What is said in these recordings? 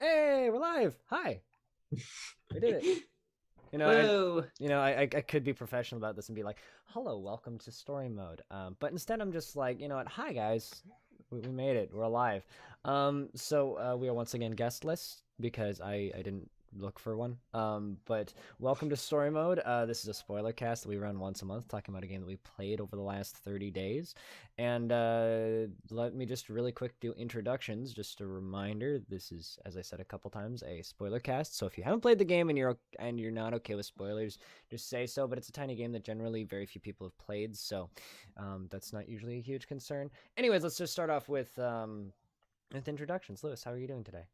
Hey, we're live. Hi. We did it. You know, I, Whoa. I could be professional about this and be like, "Hello, welcome to Story Mode." But instead, I'm just like, you know what? Hi, guys. We made it. We're alive. So we are once again guestless because I didn't look for one. But welcome to Story Mode. This is a spoiler cast that we run once a month, talking about a game that we played over the last 30 days. And let me just really quick do introductions. Just a reminder, this is, as I said a couple times, a spoiler cast. So if you haven't played the game and you're not okay with spoilers, just say so. But it's a tiny game that generally very few people have played, so that's not usually a huge concern. Anyways, let's just start off with introductions. Lewis, how are you doing today?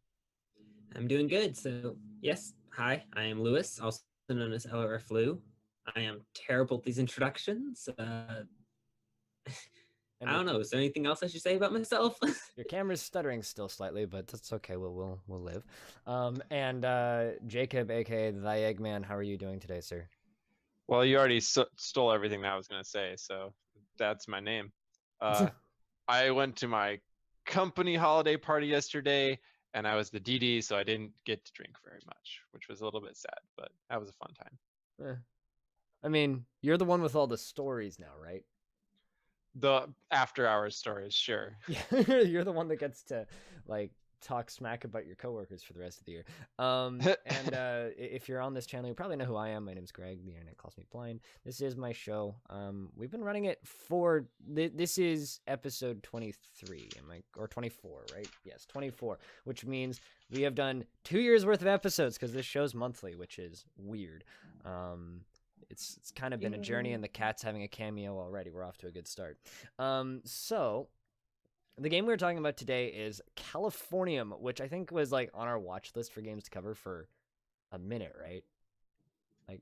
I'm doing good. So, yes, hi, I am Lewis, also known as LRFLEW. I am terrible at these introductions. And I your don't know. Is there anything else I should say about myself? your camera's stuttering still slightly, but that's okay. We'll live. And Jacob, aka the Thyeggman, how are you doing today, sir? Well, you already stole everything that I was going to say, so that's my name. Uh, I went to my company holiday party yesterday, and I was the DD, so I didn't get to drink very much, which was a little bit sad, but that was a fun time. Eh. I mean, you're the one with all the stories now, right? The after hours stories, sure. Yeah, you're the one that gets to like talk smack about your coworkers for the rest of the year. And if you're on this channel, you probably know who I am. My name's Greg. The internet calls me blind. This is my show. We've been running it for this is episode 23. Am I or 24? Right? Yes, 24. Which means we have done 2 years worth of episodes because this show's monthly, which is weird. It's kind of been a journey, and the cat's having a cameo already. We're off to a good start. So the game we were talking about today is Californium, which I think was like on our watch list for games to cover for a minute, right? Like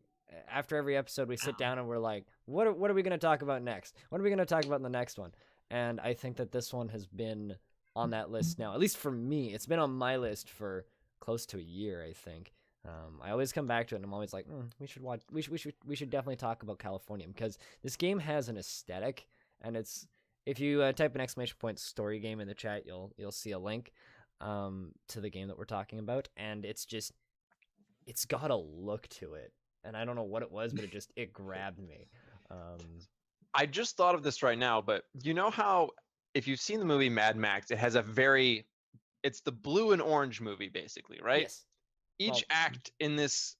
after every episode, we sit down and we're like, what are we going to talk about next? What are we going to talk about in the next one? And I think that this one has been on that list now, at least for me. It's been on my list for close to a year, I think. I always come back to it, and I'm always like, we should watch. We should definitely talk about Californium because this game has an aesthetic, and it's if you type an exclamation point story game in the chat, you'll see a link to the game that we're talking about, and it's got a look to it, and I don't know what it was, but it grabbed me. I just thought of this right now, but you know how if you've seen the movie Mad Max, it has it's the blue and orange movie basically, right? Yes. Each act in this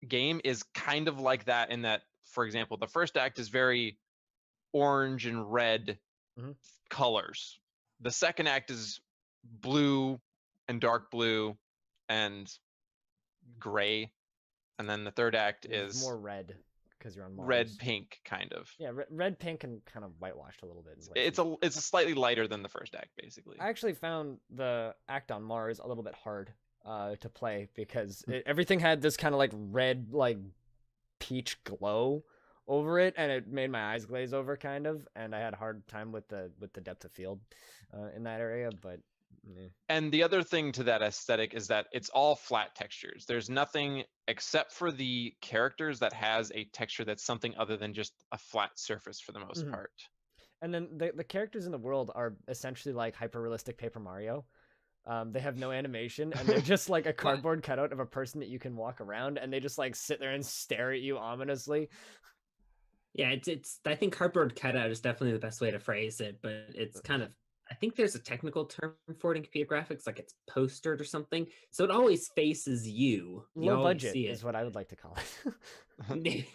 game is kind of like that in that, for example, the first act is very orange and red colors. The second act is blue and dark blue and gray. And then the third act is more red because you're on Mars. Red pink kind of. Yeah, red pink and kind of whitewashed a little bit. It's a slightly lighter than the first act, basically. I actually found the act on Mars a little bit hard to play because everything had this kind of like red, like peach glow over it, and it made my eyes glaze over kind of, and I had a hard time with the depth of field in that area. But and the other thing to that aesthetic is that it's all flat textures. There's nothing except for the characters that has a texture that's something other than just a flat surface for the most part. And then the characters in the world are essentially like hyper realistic Paper Mario. They have no animation, and they're just like a cardboard cutout of a person that you can walk around, and they just like sit there and stare at you ominously. Yeah, it's I think cardboard cutout is definitely the best way to phrase it, but it's kind of, I think there's a technical term for it in computer graphics, like it's postered or something. So it always faces you. Low budget is what I would like to call it.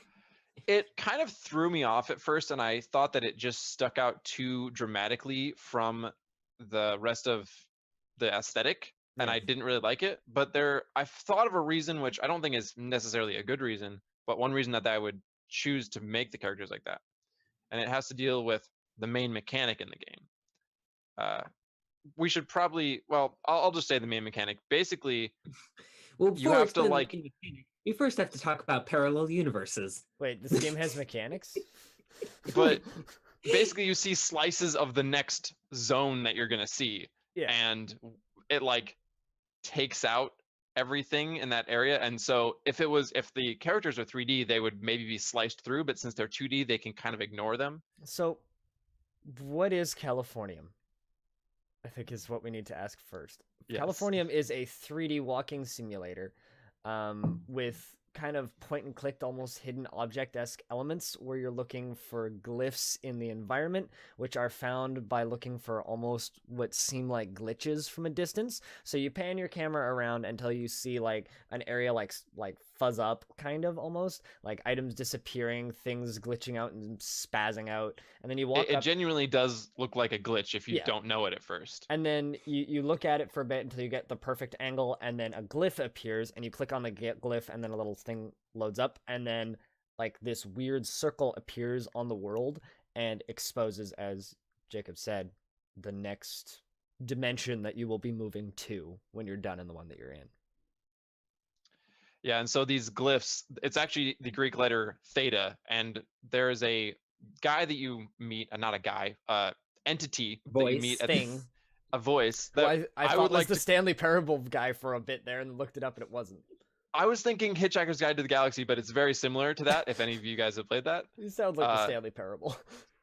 It kind of threw me off at first, and I thought that it just stuck out too dramatically from the rest of the aesthetic, and I didn't really like it. But I've thought of a reason, which I don't think is necessarily a good reason, but one reason that I would choose to make the characters like that, and it has to deal with the main mechanic in the game. We should probably, well, I'll just say the main mechanic. Basically, well, you have to like. We first have to talk about parallel universes. Wait, this game has mechanics? But basically, you see slices of the next zone that you're gonna see, and it like takes out everything in that area. And so if the characters are 3D, they would maybe be sliced through, but since they're 2D, they can kind of ignore them. So, what is Californium? I think is what we need to ask first. Yes. Californium is a 3D walking simulator with kind of point and clicked, almost hidden object-esque elements where you're looking for glyphs in the environment, which are found by looking for almost what seem like glitches from a distance. So you pan your camera around until you see like an area like fuzz up, kind of almost like items disappearing, things glitching out and spazzing out, and then you walk It up. genuinely does look like a glitch if you Yeah. don't know it at first. And then you look at it for a bit until you get the perfect angle, and then a glyph appears, and you click on the glyph, and then a little thing loads up, and then like this weird circle appears on the world and exposes, as Jacob said, the next dimension that you will be moving to when you're done in the one that you're in. Yeah, and so these glyphs, it's actually the Greek letter theta, and there's a guy that you meet, not a guy, entity that you Voice meet thing. a voice Who that I thought would was like the to. Stanley Parable guy for a bit there, and looked it up, and it wasn't. I was thinking Hitchhiker's Guide to the Galaxy, but it's very similar to that. If any of you guys have played that, He sounds like the Stanley Parable.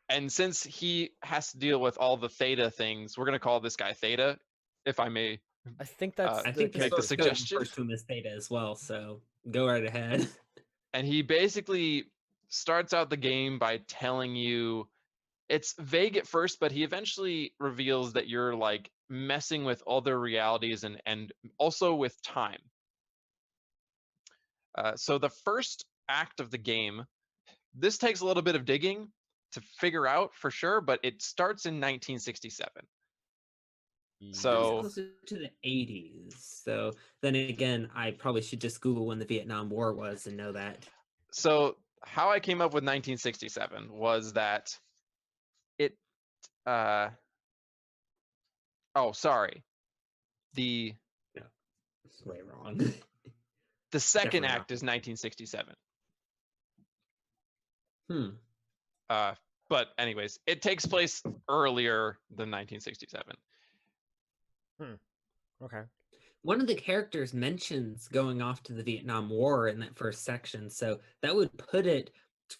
and since he has to deal with all the theta things, we're gonna call this guy Theta, if I may. I think that's. I think make the the suggestion. first to him is theta as well, so go right ahead. And he basically starts out the game by telling you, it's vague at first, but he eventually reveals that you're like messing with other realities and also with time. So the first act of the game, this takes a little bit of digging to figure out for sure, but it starts in 1967. So It's closer to the 80s. So then again, I probably should just Google when the Vietnam War was and know that. So how I came up with 1967 was that it oh sorry. The It's way wrong. the second Definitely act is 1967. But anyways, it takes place earlier than 1967. Okay. One of the characters mentions going off to the Vietnam War in that first section, so that would put it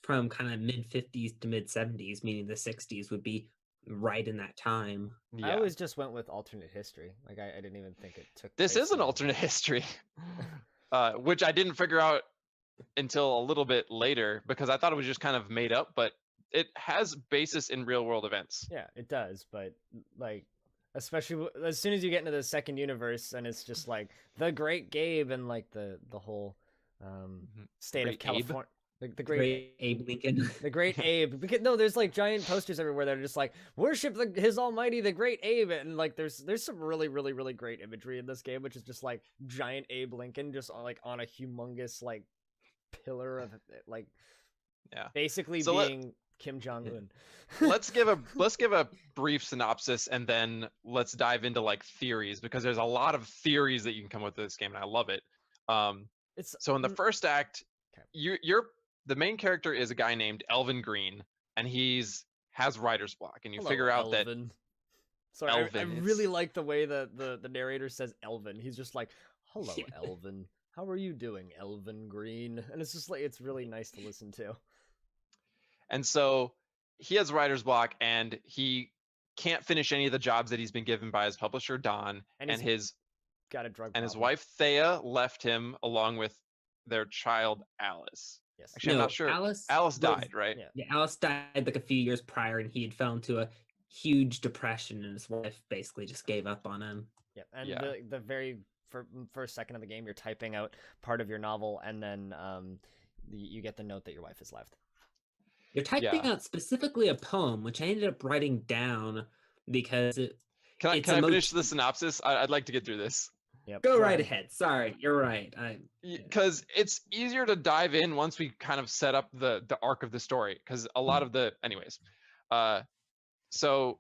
from kind of mid 50s to mid 70s, meaning the 60s would be right in that time. Yeah. I always just went with alternate history. Like I didn't even think it took. This place is an in- alternate history, which I didn't figure out until a little bit later because I thought it was just kind of made up, but it has basis in real world events. Yeah, it does, but like, especially as soon as you get into the second universe, and it's just like the Great Gabe and like the whole state Great of California. The Great Abe Lincoln. The Great Abe. Because, no, there's like giant posters everywhere that are just like worship His Almighty, the Great Abe, and like there's some really really really great imagery in this game, which is just like giant Abe Lincoln just like on a humongous like pillar of like basically So being Kim Jong-un. let's give a brief synopsis and then let's dive into like theories because there's a lot of theories that you can come up with this game and I love it. So in the first act, you're the main character is a guy named Elvin Green, and has writer's block, and you figure out Elvin. that Sorry, Elvin, I really like the way the narrator says Elvin. He's just like, "Hello, Elvin. How are you doing, Elvin Green?" And it's just like it's really nice to listen to. And so he has writer's block, and he can't finish any of the jobs that he's been given by his publisher Don, and his got a drug and his problem. wife Thea left him along with their child Alice. Yes. Actually, I'm not sure. Alice died, right? Yeah, Alice died like a few years prior, and he had fell into a huge depression, and his wife basically just gave up on him. Yeah, and the very first second of the game, you're typing out part of your novel, and then you get the note that your wife has left. You're typing out specifically a poem, which I ended up writing down because Can I finish the synopsis? I'd like to get through this. Yep. Go right ahead. Sorry, you're right. Because it's easier to dive in once we kind of set up the arc of the story. Because a lot of anyways. So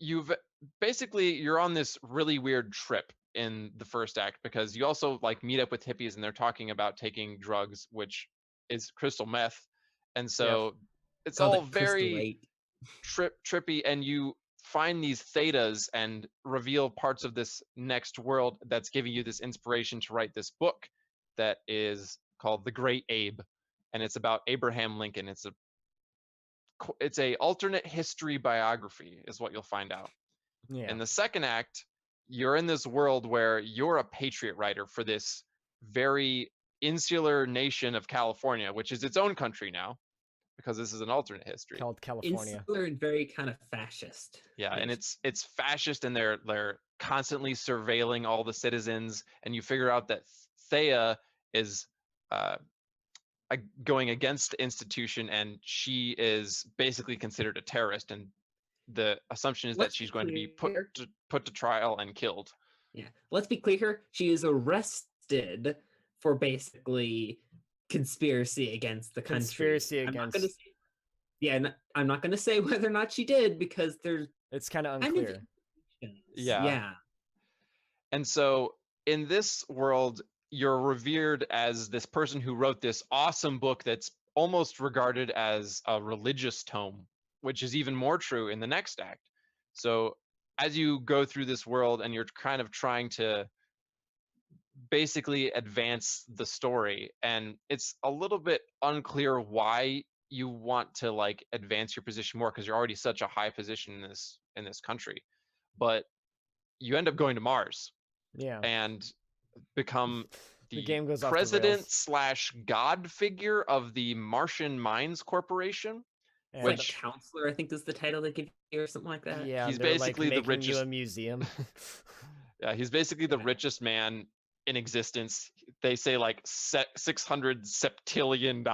you're on this really weird trip in the first act because you also like meet up with hippies and they're talking about taking drugs, which is crystal meth, and so it's all very trippy, and you find these thetas and reveal parts of this next world that's giving you this inspiration to write this book that is called The Great Abe, and it's about Abraham Lincoln. It's a alternate history biography is what you'll find out. Yeah. In the second act, you're in this world where you're a patriot writer for this very insular nation of California, which is its own country now, because this is an alternate history. Called California. Insular and very kind of fascist. Yeah, and nation. it's fascist, and they're constantly surveilling all the citizens, and you figure out that Thea is going against the institution, and she is basically considered a terrorist, and the assumption is that Let's she's be going to be clear. put to trial and killed. Yeah. Let's be clear here. She is arrested for basically conspiracy against the country. Conspiracy I'm not against. gonna say, yeah, I'm not going to say whether or not she did because there's It's kind of kind of unclear. Yeah. Yeah. And so in this world, you're revered as this person who wrote this awesome book that's almost regarded as a religious tome, which is even more true in the next act. So as you go through this world and you're kind of trying to basically advance the story, and it's a little bit unclear why you want to like advance your position more, because you're already such a high position in this country, but you end up going to Mars Yeah. and become The the game goes off the president rails. / god figure of the Martian Mines Corporation. And It's like Which- a counselor, I think is the title they give you or something like that. yeah, he's they're basically the like making you richest- a museum. Yeah, he's basically the Yeah. richest man in existence. They say like $600 septillion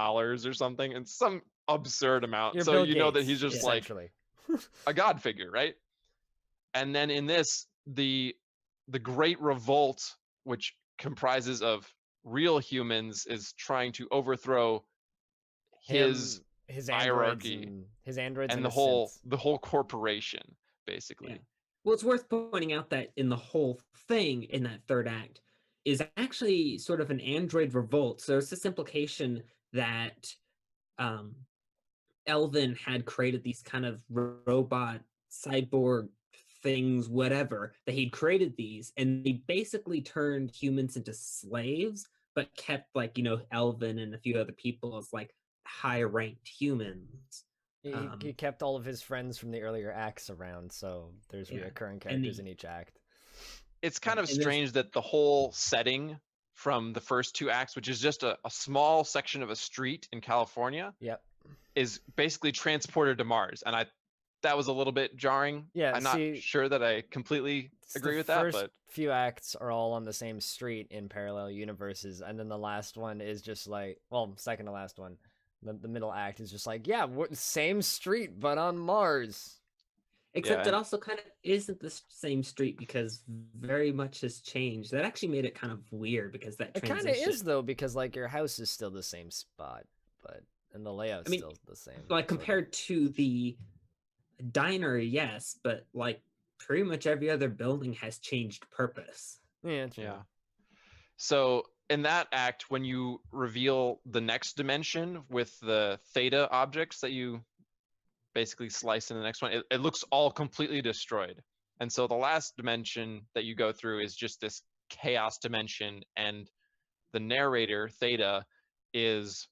or something, and some absurd amount. You're So Bill you know that Gates, he's just like essentially. a god figure, right? And then in this, the Great Revolt, which comprises of real humans, is trying to overthrow his his hierarchy androids and and his the whole corporation, basically. Yeah. Well, it's worth pointing out that in the whole thing in that third act is actually sort of an android revolt. So there's this implication that Elvin had created these kind of robot cyborg things, whatever, that he'd created these, and they basically turned humans into slaves, but kept like, Elvin and a few other people as like high ranked humans. He kept all of his friends from the earlier acts around, so there's Yeah, reoccurring characters the- in each act. It's kind of and there's- strange that the whole setting from the first two acts, which is just a small section of a street in California, Yep. is basically transported to Mars. And that was a little bit jarring. Yeah, I'm not see, sure that I completely agree with that, first but few acts are all on the same street in parallel universes, and then the last one is just like, well, second to last one, the middle act is just like, yeah, same street but on Mars. Except Yeah, it also kind of isn't the same street because very much has changed. That actually made it kind of weird because that It kind of transition. is though, because like your house is still the same spot, and the layout's still the same. Like sorta. compared to the diner, yes, but like pretty much every other building has changed purpose. Yeah, true. yeah. So in that act, when you reveal the next dimension with the theta objects that you basically slice in the next one, it looks all completely destroyed. And so the last dimension that you go through is just this chaos dimension, and the narrator, Theta, is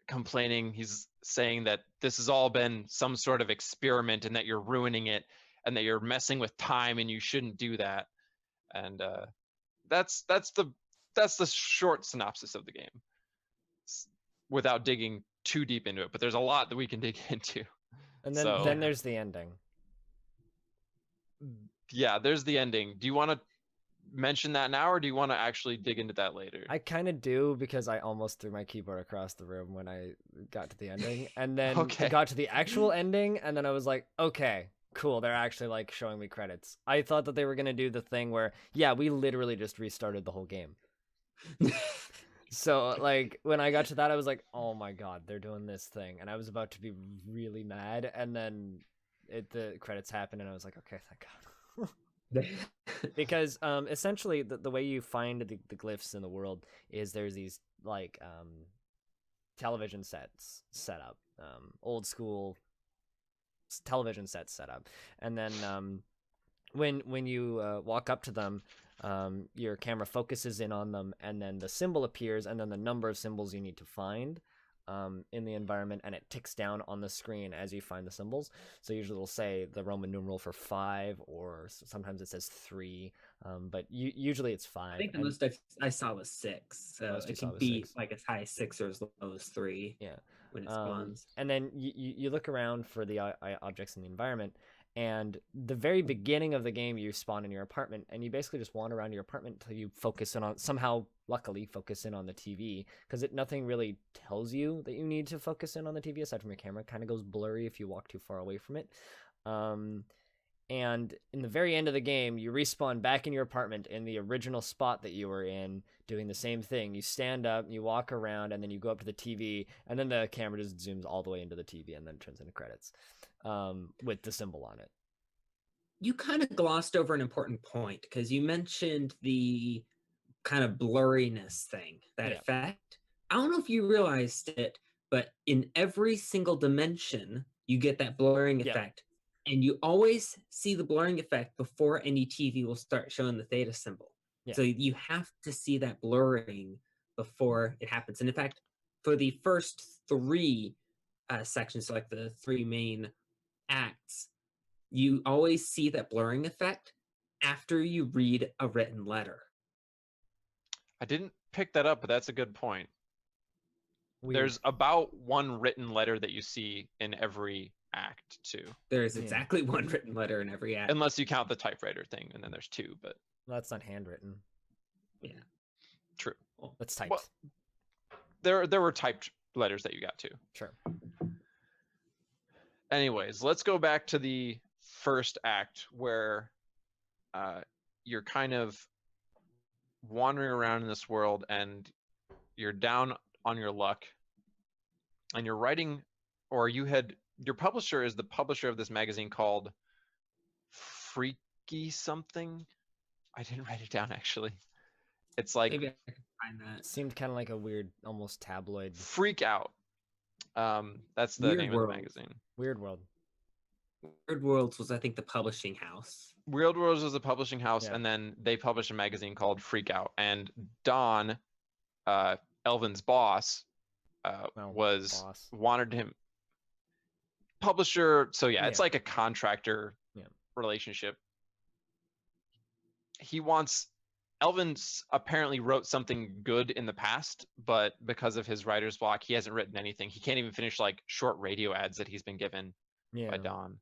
complaining. He's saying that this has all been some sort of experiment and that you're ruining it and that you're messing with time and you shouldn't do that. And that's the short synopsis of the game without digging too deep into it, but there's a lot that we can dig into. And then So- then there's the ending. Yeah, there's the ending. Do you want to mention that now, or do you want to actually dig into that later? I kind of do, because I almost threw my keyboard across the room when I got to the ending, and then Okay. got to the actual ending, and then I was like, okay, cool, they're actually like showing me credits. I thought that they were gonna do the thing where, yeah, we literally just restarted the whole game. So like when I got to that, I was like, oh my god, they're doing this thing, and I was about to be really mad, and then the credits happened, and I was like, okay, thank god. Because essentially the way you find the glyphs in the world is there's these like television sets set up, old school television sets set up, and then when you walk up to them, your camera focuses in on them, and then the symbol appears, and then the number of symbols you need to find in the environment, and it ticks down on the screen as you find the symbols. So usually it'll say the Roman numeral for 5, or sometimes it says 3, but usually it's 5. I think the most I saw was 6, so it can be like as high as 6 or as low as 3. Yeah, when it spawns. And then you look around for the objects in the environment, and the very beginning of the game you spawn in your apartment, and you basically just wander around your apartment until you focus in on, somehow luckily focus in on the TV, because nothing really tells you that you need to focus in on the TV aside from your camera. It kind of goes blurry if you walk too far away from it. And in the very end of the game, you respawn back in your apartment in the original spot that you were in, doing the same thing. You stand up, you walk around, and then you go up to the TV, and then the camera just zooms all the way into the TV, and then turns into credits with the symbol on it. You kind of glossed over an important point, because you mentioned the kind of blurriness thing, that effect. I don't know if you realized it, but in every single dimension, you get that blurring effect. And you always see the blurring effect before any TV will start showing the theta symbol. So you have to see that blurring before it happens. And in fact, for the first 3 sections, so like the 3 main acts, you always see that blurring effect after you read a written letter. I didn't pick that up, but that's a good point. Weird. There's about 1 written letter that you see in every act too. There's exactly 1 written letter in every act. Unless you count the typewriter thing, and then there's 2, but... Well, that's not handwritten. Yeah. True. That's typed. Well, there were typed letters that you got too. Sure. Anyways, let's go back to the first act where you're kind of wandering around in this world, and you're down on your luck, and you're writing, or your publisher is the publisher of this magazine called Freaky something. I didn't write it down, actually. It's like... Maybe I can find that. It seemed kind of like a weird, almost tabloid... Freak Out. That's the name of the magazine. Weird World. Weird Worlds was, I think, the publishing house. Weird Worlds was the publishing house, and then they published a magazine called Freak Out. And Don, Elvin's boss, wanted him... Publisher, so it's like a contractor relationship. Elvin's apparently wrote something good in the past, but because of his writer's block, he hasn't written anything. He can't even finish like short radio ads that he's been given by Don.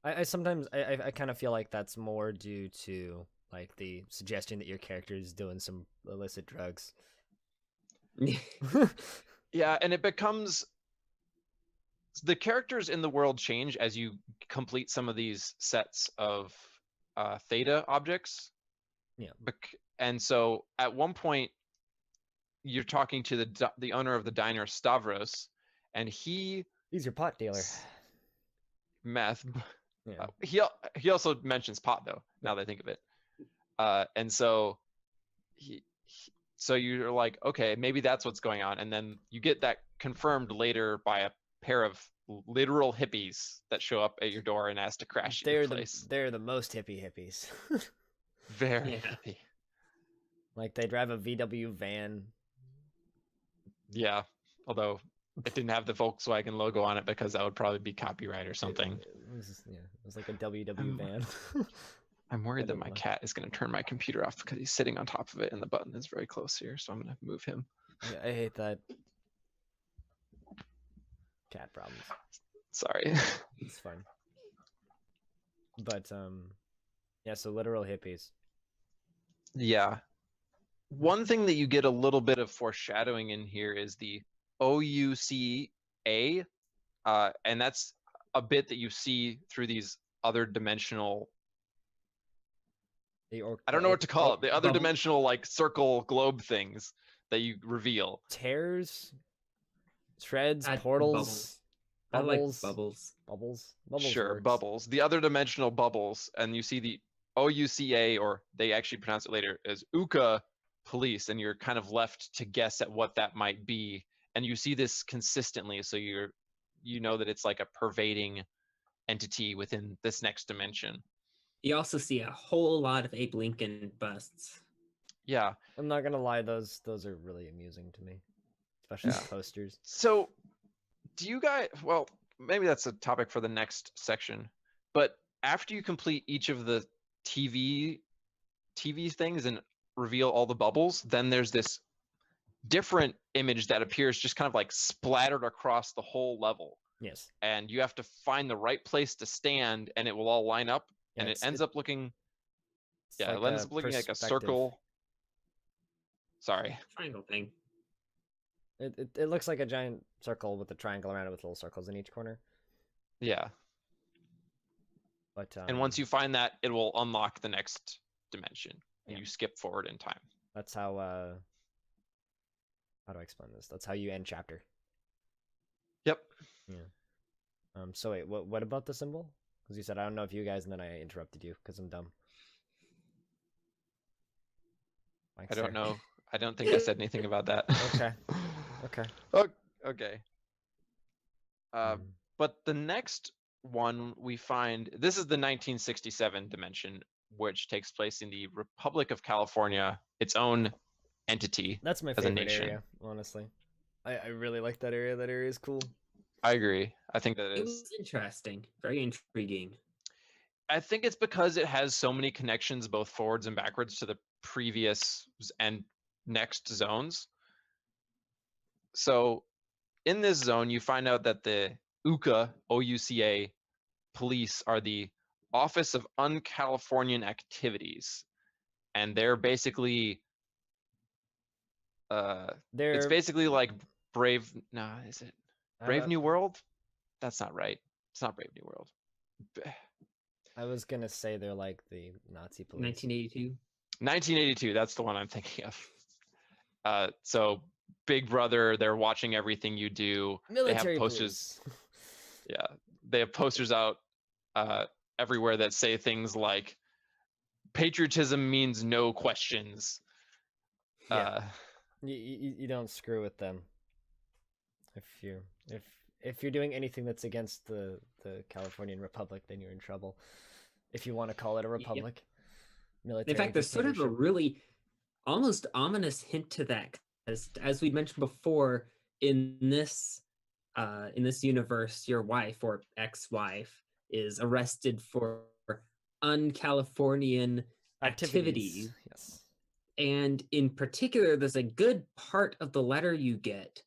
I sometimes kind of feel like that's more due to like the suggestion that your character is doing some illicit drugs. Yeah, and it becomes... The characters in the world change as you complete some of these sets of theta objects. Yeah. And so at one point, you're talking to the owner of the diner, Stavros, and he's your pot dealer. Meth. Yeah. He also mentions pot, though, now that I think of it. And so so you're like, okay, maybe that's what's going on. And then you get that confirmed later by a pair of literal hippies that show up at your door and ask to crash your place. They're the most hippies. Very hippie. Like they drive a VW van. Yeah, although it didn't have the Volkswagen logo on it because that would probably be copyright or something. It was like a WW van. I'm worried that my cat is going to turn my computer off because he's sitting on top of it and the button is very close here, so I'm going to move him. Yeah, I hate that. Cat problems. Sorry. It's fine. But so literal hippies. Yeah. One thing that you get a little bit of foreshadowing in here is the OUCA, and that's a bit that you see through these other dimensional... I don't know what to call it. The other dimensional like circle globe things that you reveal. Tears, shreds, portals, bubbles. I like bubbles. Bubbles. Sure, works. bubbles. The other dimensional bubbles, and you see the OUCA, or they actually pronounce it later as UCA police, and you're kind of left to guess at what that might be. And you see this consistently, so you know that it's like a pervading entity within this next dimension. You also see a whole lot of Abe Lincoln busts. Yeah. I'm not gonna lie, those are really amusing to me. especially Yeah. posters. So, do you guys? Well, maybe that's a topic for the next section. But after you complete each of the TV things and reveal all the bubbles, then there's this different image that appears just kind of like splattered across the whole level. Yes. And you have to find the right place to stand, and it will all line up, Yeah, and it ends up looking. It's Yeah, like it ends up looking like a perspective. circle. Sorry. Triangle thing. It looks like a giant circle with a triangle around it with little circles in each corner. Yeah. But And once you find that, it will unlock the next dimension, and Yeah. you skip forward in time. that's how do I explain this? That's how you end chapter. Yep. So wait, what about the symbol? Because you said I don't know if you guys, and then I interrupted you because I'm dumb. I don't know. I don't think I said anything about that. Okay. Okay. Okay. Mm. But the next one we find, this is the 1967 dimension, which takes place in the Republic of California, its own entity. That's my as a favorite nation. area, honestly. I really like that area. That area is cool. I agree. I think that It is. was interesting, very intriguing. I think it's because it has so many connections, both forwards and backwards, to the previous and next zones. So in this zone, you find out that the UCA, OUCA, police are the Office of Un-Californian Activities. And they're basically, it's They're basically like Brave, no, is it Brave uh, New World? That's not right. It's not Brave New World. I was gonna say they're like the Nazi police. 1982. 1982, that's the one I'm thinking of. So Big Brother, they're watching everything you do. Military they have posters. police. Yeah, they have posters out everywhere that say things like patriotism means no questions. Yeah. You don't screw with them. If you're doing anything that's against the Californian Republic, then you're in trouble. If you want to call it a republic. Military In fact, there's sort of a dictatorship. really almost ominous hint to that, as we mentioned before, in this universe, your wife or ex-wife is arrested for un-Californian activities. Yes. And in particular, there's a good part of the letter you get.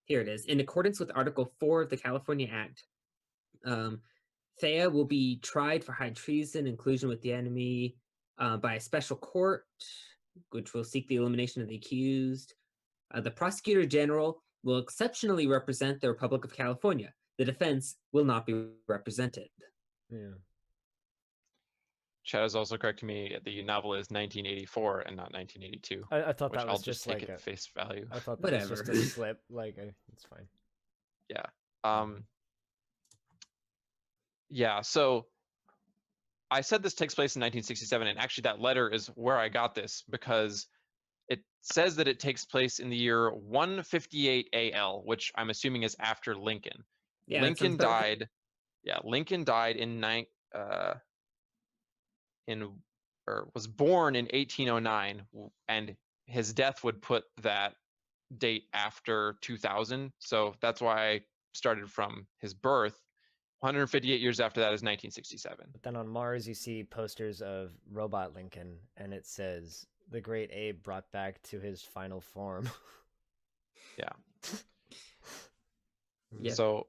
Here it is. In accordance with Article 4 of the California Act, Thea will be tried for high treason, inclusion with the enemy, by a special court, which will seek the elimination of the accused. The prosecutor general will exceptionally represent the Republic of California. The defense will not be represented. Yeah. Chad is also correcting me. The novel is 1984 and not 1982. I thought which that was I'll just take like at face value. I thought that was just a slip. Like it's fine. Yeah. Yeah. So I said this takes place in 1967, and actually that letter is where I got this because it says that it takes place in the year 158 AL, which I'm assuming is after Lincoln. Yeah, Lincoln died. Yeah, Lincoln died was born in 1809, and his death would put that date after 2000. So that's why I started from his birth. 158 years after that is 1967. But then on Mars, you see posters of Robot Lincoln, and it says the Great Abe brought back to his final form. Yeah. Yeah. So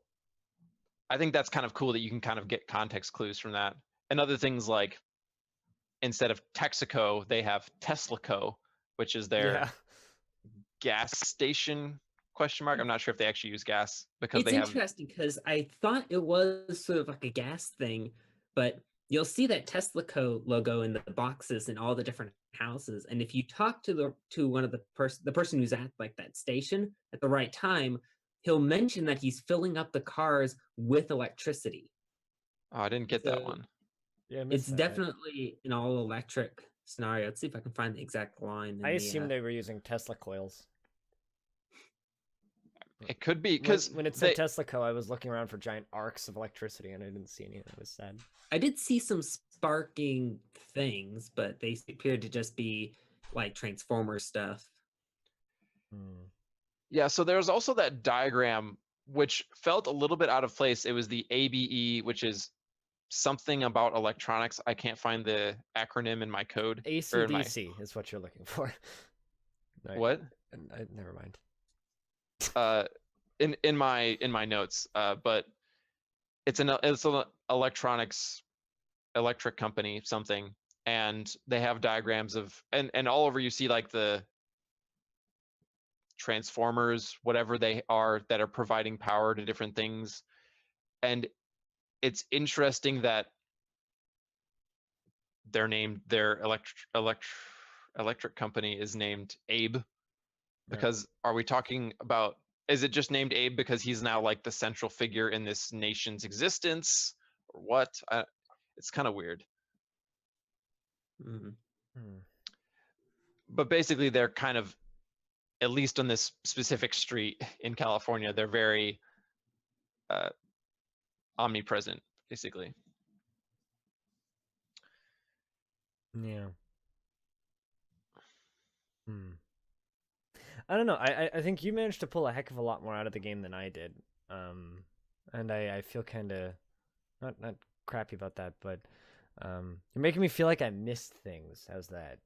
I think that's kind of cool that you can kind of get context clues from that. And other things like instead of Texaco, they have Teslaco, which is their gas station ? I'm not sure if they actually use gas because it's they have. interesting because I thought it was sort of like a gas thing, but you'll see that Teslaco logo in the boxes in all the different houses. And if you talk to one of the person who's at like that station at the right time, he'll mention that he's filling up the cars with electricity. Oh, I didn't get that one. Yeah, it's definitely an all electric scenario. Let's see if I can find the exact line. I assume they were using Tesla coils. It could be because when it said Teslaco, I was looking around for giant arcs of electricity and I didn't see any. It was sad. I did see some sparking things, but they appeared to just be like transformer stuff. Yeah, so there was also that diagram which felt a little bit out of place. It was the ABE, which is something about electronics. I can't find the acronym in my code or in my ACDC is what you're looking for. what? Never mind. Uh, in my notes. But it's an electric company something, and they have diagrams of and all over you see like the transformers, whatever they are, that are providing power to different things. And it's interesting that their electric company is named Abe, because are we talking about, is it just named Abe because he's now like the central figure in this nation's existence, or what? It's kind of weird. But basically they're kind of, at least on this specific street in California, they're very omnipresent, basically. Yeah. I don't know. I think you managed to pull a heck of a lot more out of the game than I did. And I feel kind of not crappy about that, but you're making me feel like I missed things. How's that?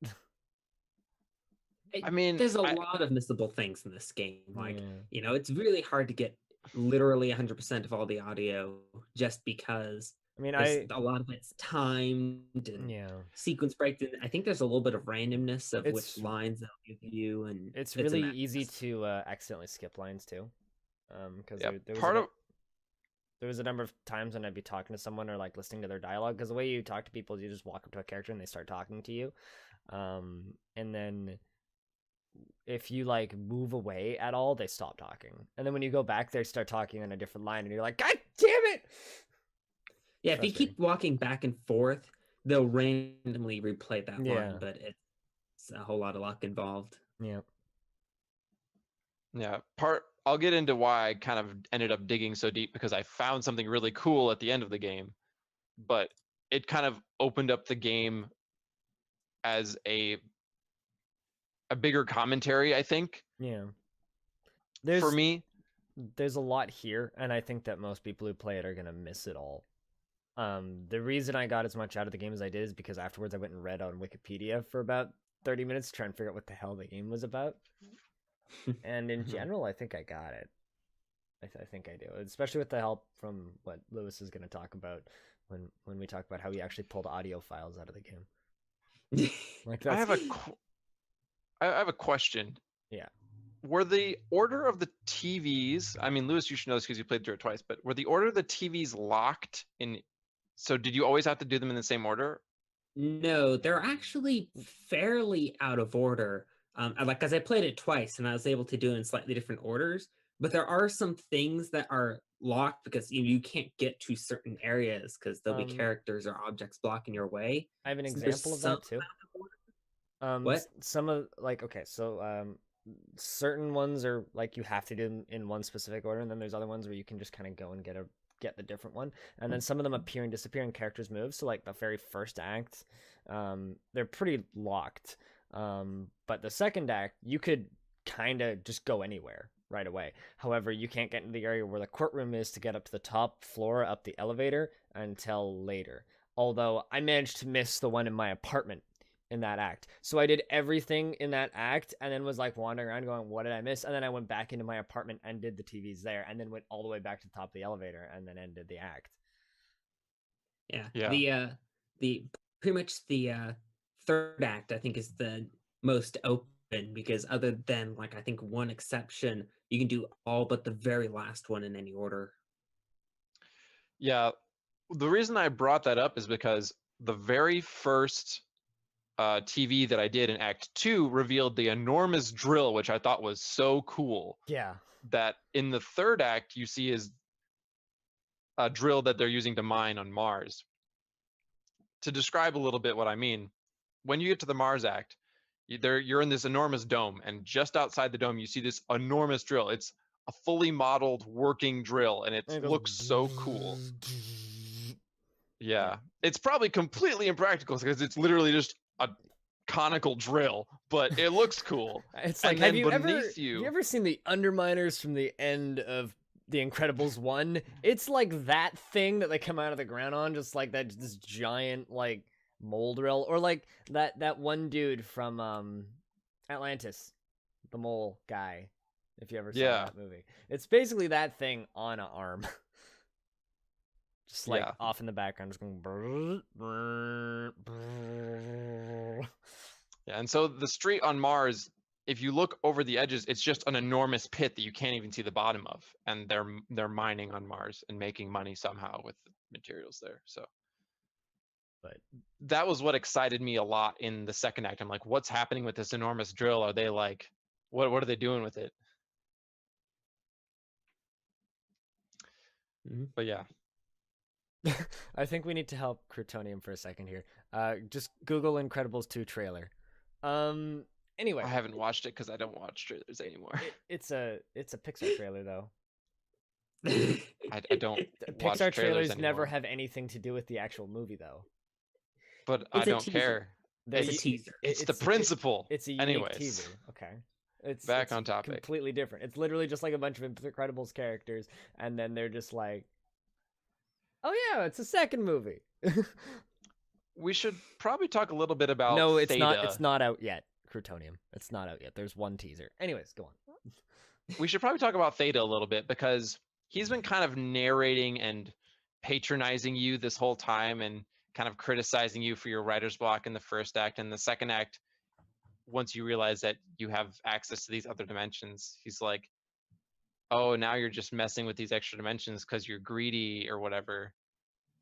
I mean, there's a lot of missable things in this game. Like, you know, it's really hard to get literally 100% of all the audio just because. I mean, a lot of it's timed and sequence breaks. And I think there's a little bit of randomness of which lines they'll give you, and it's really easy to accidentally skip lines too. Because there was a number of times when I'd be talking to someone or like listening to their dialogue. Because the way you talk to people is you just walk up to a character and they start talking to you, and then if you like move away at all, they stop talking, and then when you go back, they start talking on a different line, and you're like, God damn it! Yeah, if you keep walking back and forth, they'll randomly replay that line, but it's a whole lot of luck involved. Yeah. I'll get into why I kind of ended up digging so deep, because I found something really cool at the end of the game, but it kind of opened up the game as a bigger commentary, I think. For me, there's a lot here, and I think that most people who play it are gonna miss it all. The reason I got as much out of the game as I did is because afterwards I went and read on Wikipedia for about 30 minutes trying to figure out what the hell the game was about. And in general, I think I got it. I think I do, especially with the help from what Lewis is going to talk about when we talk about how he actually pulled audio files out of the game. I have a question. Yeah. Were the order of the TVs, I mean, Lewis, you should know this because you played through it twice, but were the order of the TVs locked in? So did you always have to do them in the same order? No, they're actually fairly out of order. Like, as I played it twice and I was able to do it in slightly different orders, but there are some things that are locked because you can't get to certain areas because there'll be characters or objects blocking your way. I have an example of that too. What? Some of certain ones are like you have to do them in one specific order, and then there's other ones where you can just kind of go and get the different one, and then some of them appear and disappear and characters move. So like the very first act, they're pretty locked, but the second act you could kind of just go anywhere right away. However, you can't get into the area where the courtroom is to get up to the top floor up the elevator until later, although I managed to miss the one in my apartment in that act. So I did everything in that act and then was like wandering around going, what did I miss? And then I went back into my apartment and did the TVs there, and then went all the way back to the top of the elevator and then ended the act. Yeah. The pretty much the third act I think is the most open, because other than like I think one exception, you can do all but the very last one in any order. Yeah. The reason I brought that up is because the very first TV that I did in Act 2 revealed the enormous drill, which I thought was so cool. Yeah. That in the third act you see is a drill that they're using to mine on Mars. To describe a little bit what I mean, when you get to the Mars act, you're in this enormous dome, and just outside the dome you see this enormous drill. It's a fully modeled working drill, and it looks so cool. Yeah. It's probably completely impractical because it's literally just conical drill, but it looks cool. It's And like, then have you beneath ever seen the Underminers from the end of The Incredibles 1? It's like that thing that they come out of the ground on, just like that, this giant like mold drill, or like that one dude from Atlantis, the mole guy. If you ever saw Yeah. that movie, it's basically that thing on an arm. Just like Yeah. off in the background, just going. Brrr, brrr, brrr. Yeah, and so the street on Mars, if you look over the edges, it's just an enormous pit that you can't even see the bottom of, and they're mining on Mars and making money somehow with the materials there. So, But that was what excited me a lot in the second act. I'm like, what's happening with this enormous drill? Are they like, what are they doing with it? But yeah. I think we need to help Crutonium for a second here. Just Google Incredibles 2 trailer. Anyway, I haven't watched it because I don't watch trailers anymore. it's a Pixar trailer though. I don't watch Pixar trailers trailers anymore. never have anything to do with the actual movie though. But It's I a don't teaser. care. It's a teaser. It's the principle. It's a unique Anyways. teaser. Okay. It's Back on topic. Completely different. It's literally just like a bunch of Incredibles characters, and then they're just like, "Oh yeah, it's a second movie." We should probably talk a little bit about No, it's Theta. not. It's not out yet. Crutonium. It's not out yet. There's one teaser. Anyways, go on. We should probably talk about Theta a little bit because he's been kind of narrating and patronizing you this whole time and kind of criticizing you for your writer's block in the first act. And the second act, once you realize that you have access to these other dimensions, he's like, oh, now you're just messing with these extra dimensions because you're greedy or whatever.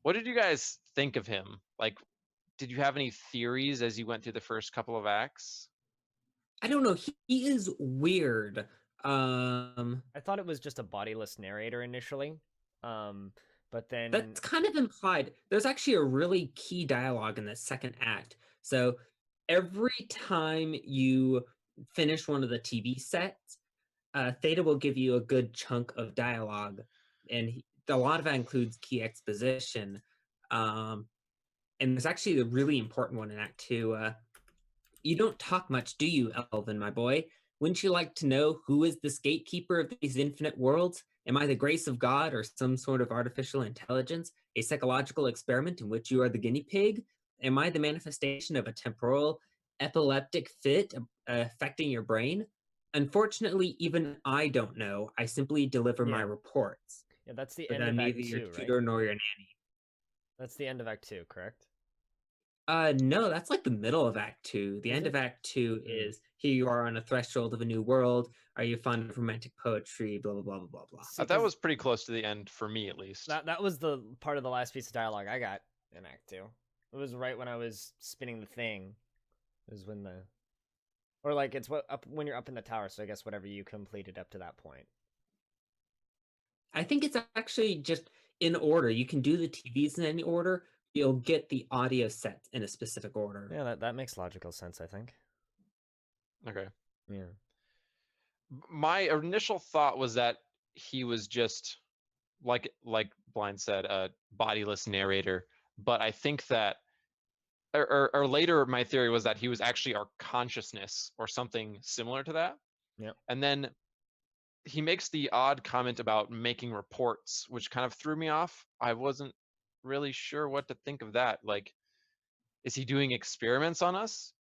What did you guys think of him? Like, did you have any theories as you went through the first couple of acts? I don't know. He is weird. I thought it was just a bodiless narrator initially, but then That's kind of implied. There's actually a really key dialogue in the second act. So every time you finish one of the TV sets, Theta will give you a good chunk of dialogue, and a lot of that includes key exposition. And there's actually a really important one in Act 2. You don't talk much, do you, Elvin, my boy? Wouldn't you like to know who is this gatekeeper of these infinite worlds? Am I the grace of God or some sort of artificial intelligence? A psychological experiment in which you are the guinea pig? Am I the manifestation of a temporal epileptic fit affecting your brain? Unfortunately, even I don't know. I simply deliver my reports. Yeah, that's the But end I'm of Act neither your 2, tutor right? nor your nanny. That's the end of Act 2, correct? No, that's like the middle of Act 2. The Is end it? of Act 2 is here you are on a threshold of a new world. Are you fond of romantic poetry? Blah, blah, blah, blah, blah, blah. See, That 'cause was pretty close to the end for me, at least. that was the part of the last piece of dialogue I got in Act 2. It was right when I was spinning the thing. It was when the... Or like, it's when you're up in the tower, so I guess whatever you completed up to that point. I think it's actually just in order. You can do the TVs in any order. You'll get the audio set in a specific order. Yeah, that makes logical sense, I think. Okay. Yeah. My initial thought was that he was just like Blind said, a bodiless narrator. But I think that, or later, my theory was that he was actually our consciousness or something similar to that. Yeah. And then he makes the odd comment about making reports, which kind of threw me off. I wasn't really sure what to think of that. Like, is he doing experiments on us?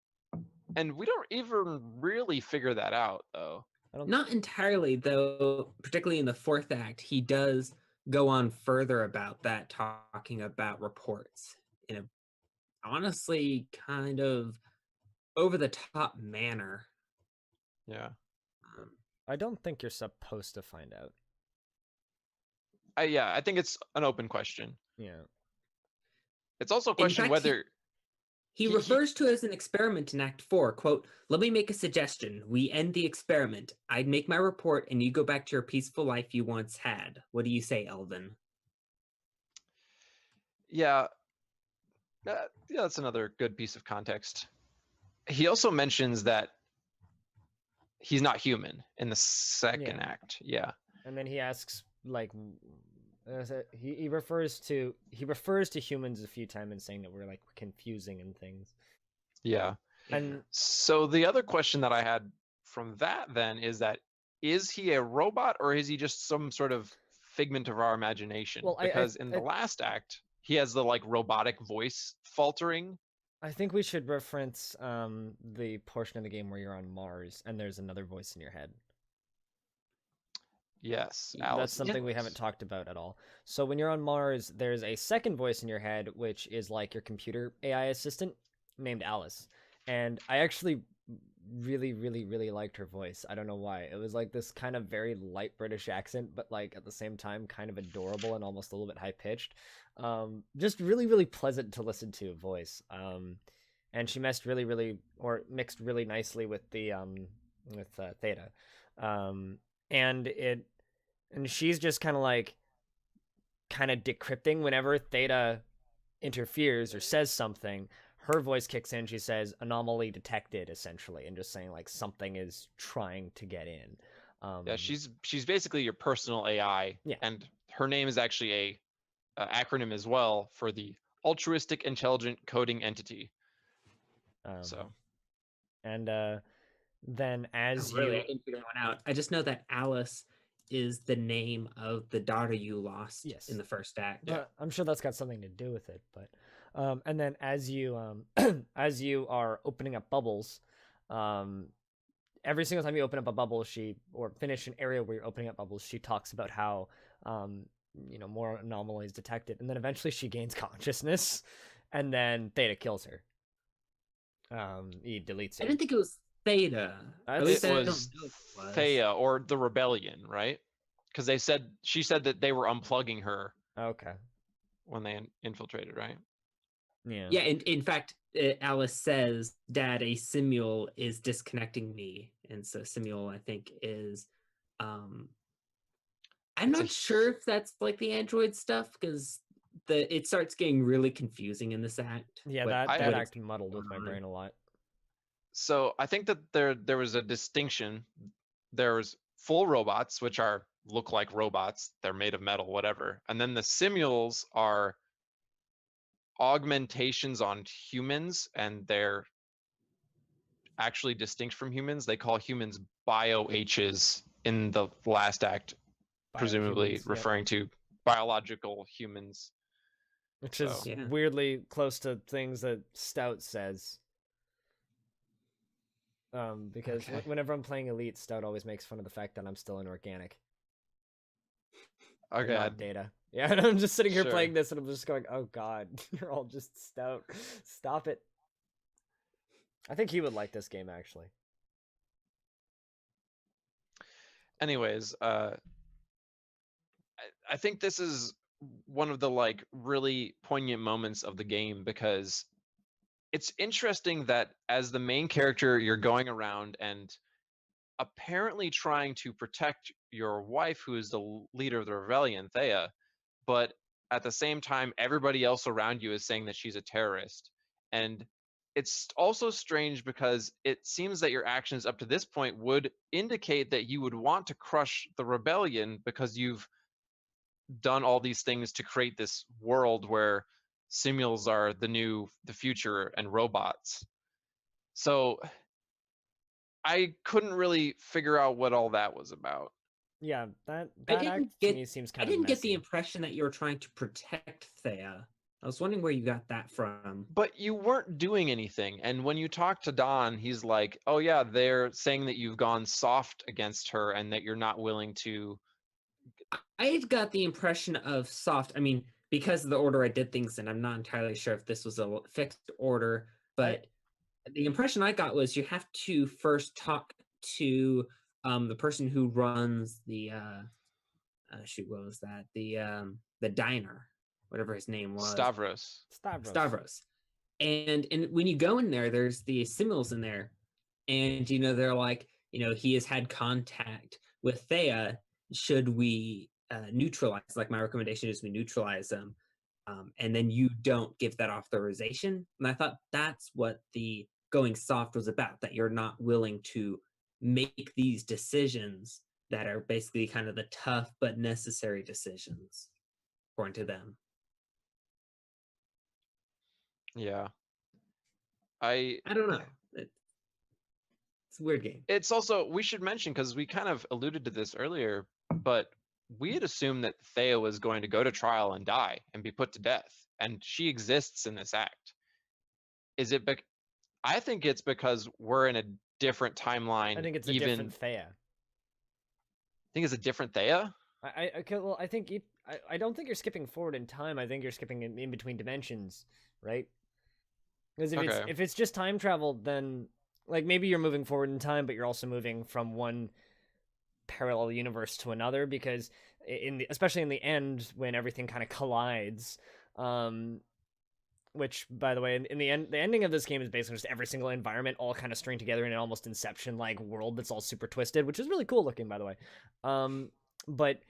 And we don't even really figure that out, though. Not entirely, though, particularly in the fourth act, he does go on further about that, talking about reports in a honestly kind of over-the-top manner. Yeah. I don't think you're supposed to find out. I think it's an open question. Yeah. It's also a question fact, whether... He refers to it as an experiment in Act 4. Quote, let me make a suggestion. We end the experiment. I'd make my report and you go back to your peaceful life you once had. What do you say, Elvin? Yeah. Yeah, that's another good piece of context. He also mentions that he's not human in the second act. Yeah. And then he asks, like, he refers to humans a few times and saying that we're like confusing and things. Yeah. And So the other question that I had from that then is he a robot or is he just some sort of figment of our imagination? well, Because in the last act, he has the like robotic voice faltering. I think we should reference the portion of the game where you're on Mars and there's another voice in your head. Yes, That's Alice's something we voice. haven't talked about at all. So when you're on Mars, there's a second voice in your head, which is like your computer AI assistant named Alice. And I actually really liked her voice. I don't know why. It was like this kind of very light British accent, but like at the same time kind of adorable and almost a little bit high pitched. Just really pleasant to listen to voice. And she mixed really nicely with the with Theta. And she's just kind of decrypting whenever Theta interferes or says something. Her voice kicks in. She says anomaly detected, essentially, and just saying like something is trying to get in. Yeah, she's basically your personal AI. Yeah. And her name is actually a acronym as well for the altruistic intelligent coding entity. And then as I didn't figure that one out. I just know that Alice is the name of the daughter you lost in the first act. Yeah. I'm sure that's got something to do with it, but and then as you as you are opening up bubbles, every single time you open up a bubble, or finish an area where you're opening up bubbles, she talks about how more anomalies detected, and then eventually she gains consciousness, and then Theta kills her. He deletes her. I didn't think it was Theta. It was Thea or the Rebellion, right? Because she said that they were unplugging her. Okay. When they infiltrated, right? Yeah. Yeah. In fact, Alice says, "Dad, a simule is disconnecting me," and so simule, I think, is. I'm not sure if that's like the android stuff because it starts getting really confusing in this act. Yeah, that act muddled with my brain a lot. So I think that there was a distinction. There's full robots, which look like robots. They're made of metal, whatever. And then the simules are augmentations on humans, and they're actually distinct from humans. They call humans bio-H's in the last act, presumably referring to biological humans. Which is weirdly close to things that Stout says. Because whenever I'm playing Elite, Stout always makes fun of the fact that I'm still inorganic. Okay. Not Data. Yeah, and I'm just sitting here playing this, and I'm just going, "Oh God, you're all just Stout. Stop it." I think he would like this game actually. Anyways, I think this is one of the like really poignant moments of the game because it's interesting that as the main character, you're going around and apparently trying to protect your wife, who is the leader of the rebellion, Thea, but at the same time, everybody else around you is saying that she's a terrorist. And it's also strange because it seems that your actions up to this point would indicate that you would want to crush the rebellion because you've done all these things to create this world where simules are the future and robots. So I couldn't really figure out what all that was about. Yeah, that act to me seems kind of messy. I didn't get the impression that you were trying to protect Thea. I was wondering where you got that from. But you weren't doing anything. And when you talk to Don, he's like, "Oh yeah, they're saying that you've gone soft against her and that you're not willing to." I got the impression of soft. I mean, because of the order I did things in, I'm not entirely sure if this was a fixed order, but the impression I got was you have to first talk to the person who runs the what was that? The diner, whatever his name was. Stavros. And when you go in there, there's the simules in there, and they're like, he has had contact with Thea. Should we neutralize? Like, my recommendation is we neutralize them, and then you don't give that authorization. And I thought that's what the going soft was about, that you're not willing to make these decisions that are basically kind of the tough but necessary decisions, according to them. Yeah. I don't know. It's a weird game. It's also, we should mention, because we kind of alluded to this earlier, but we had assumed that Thea was going to go to trial and die and be put to death, and she exists in this act. Is it? I think it's because we're in a different timeline. I think it's a even different Thea. think it's a different Thea. Okay, well, I think I don't think you're skipping forward in time. I think you're skipping in between dimensions, right? Because if it's just time travel, then like maybe you're moving forward in time, but you're also moving from one parallel universe to another. Because especially in the end, when everything kind of collides, which, by the way, in the end, the ending of this game is basically just every single environment all kind of string together in an almost Inception-like world that's all super twisted, which is really cool looking, by the way. But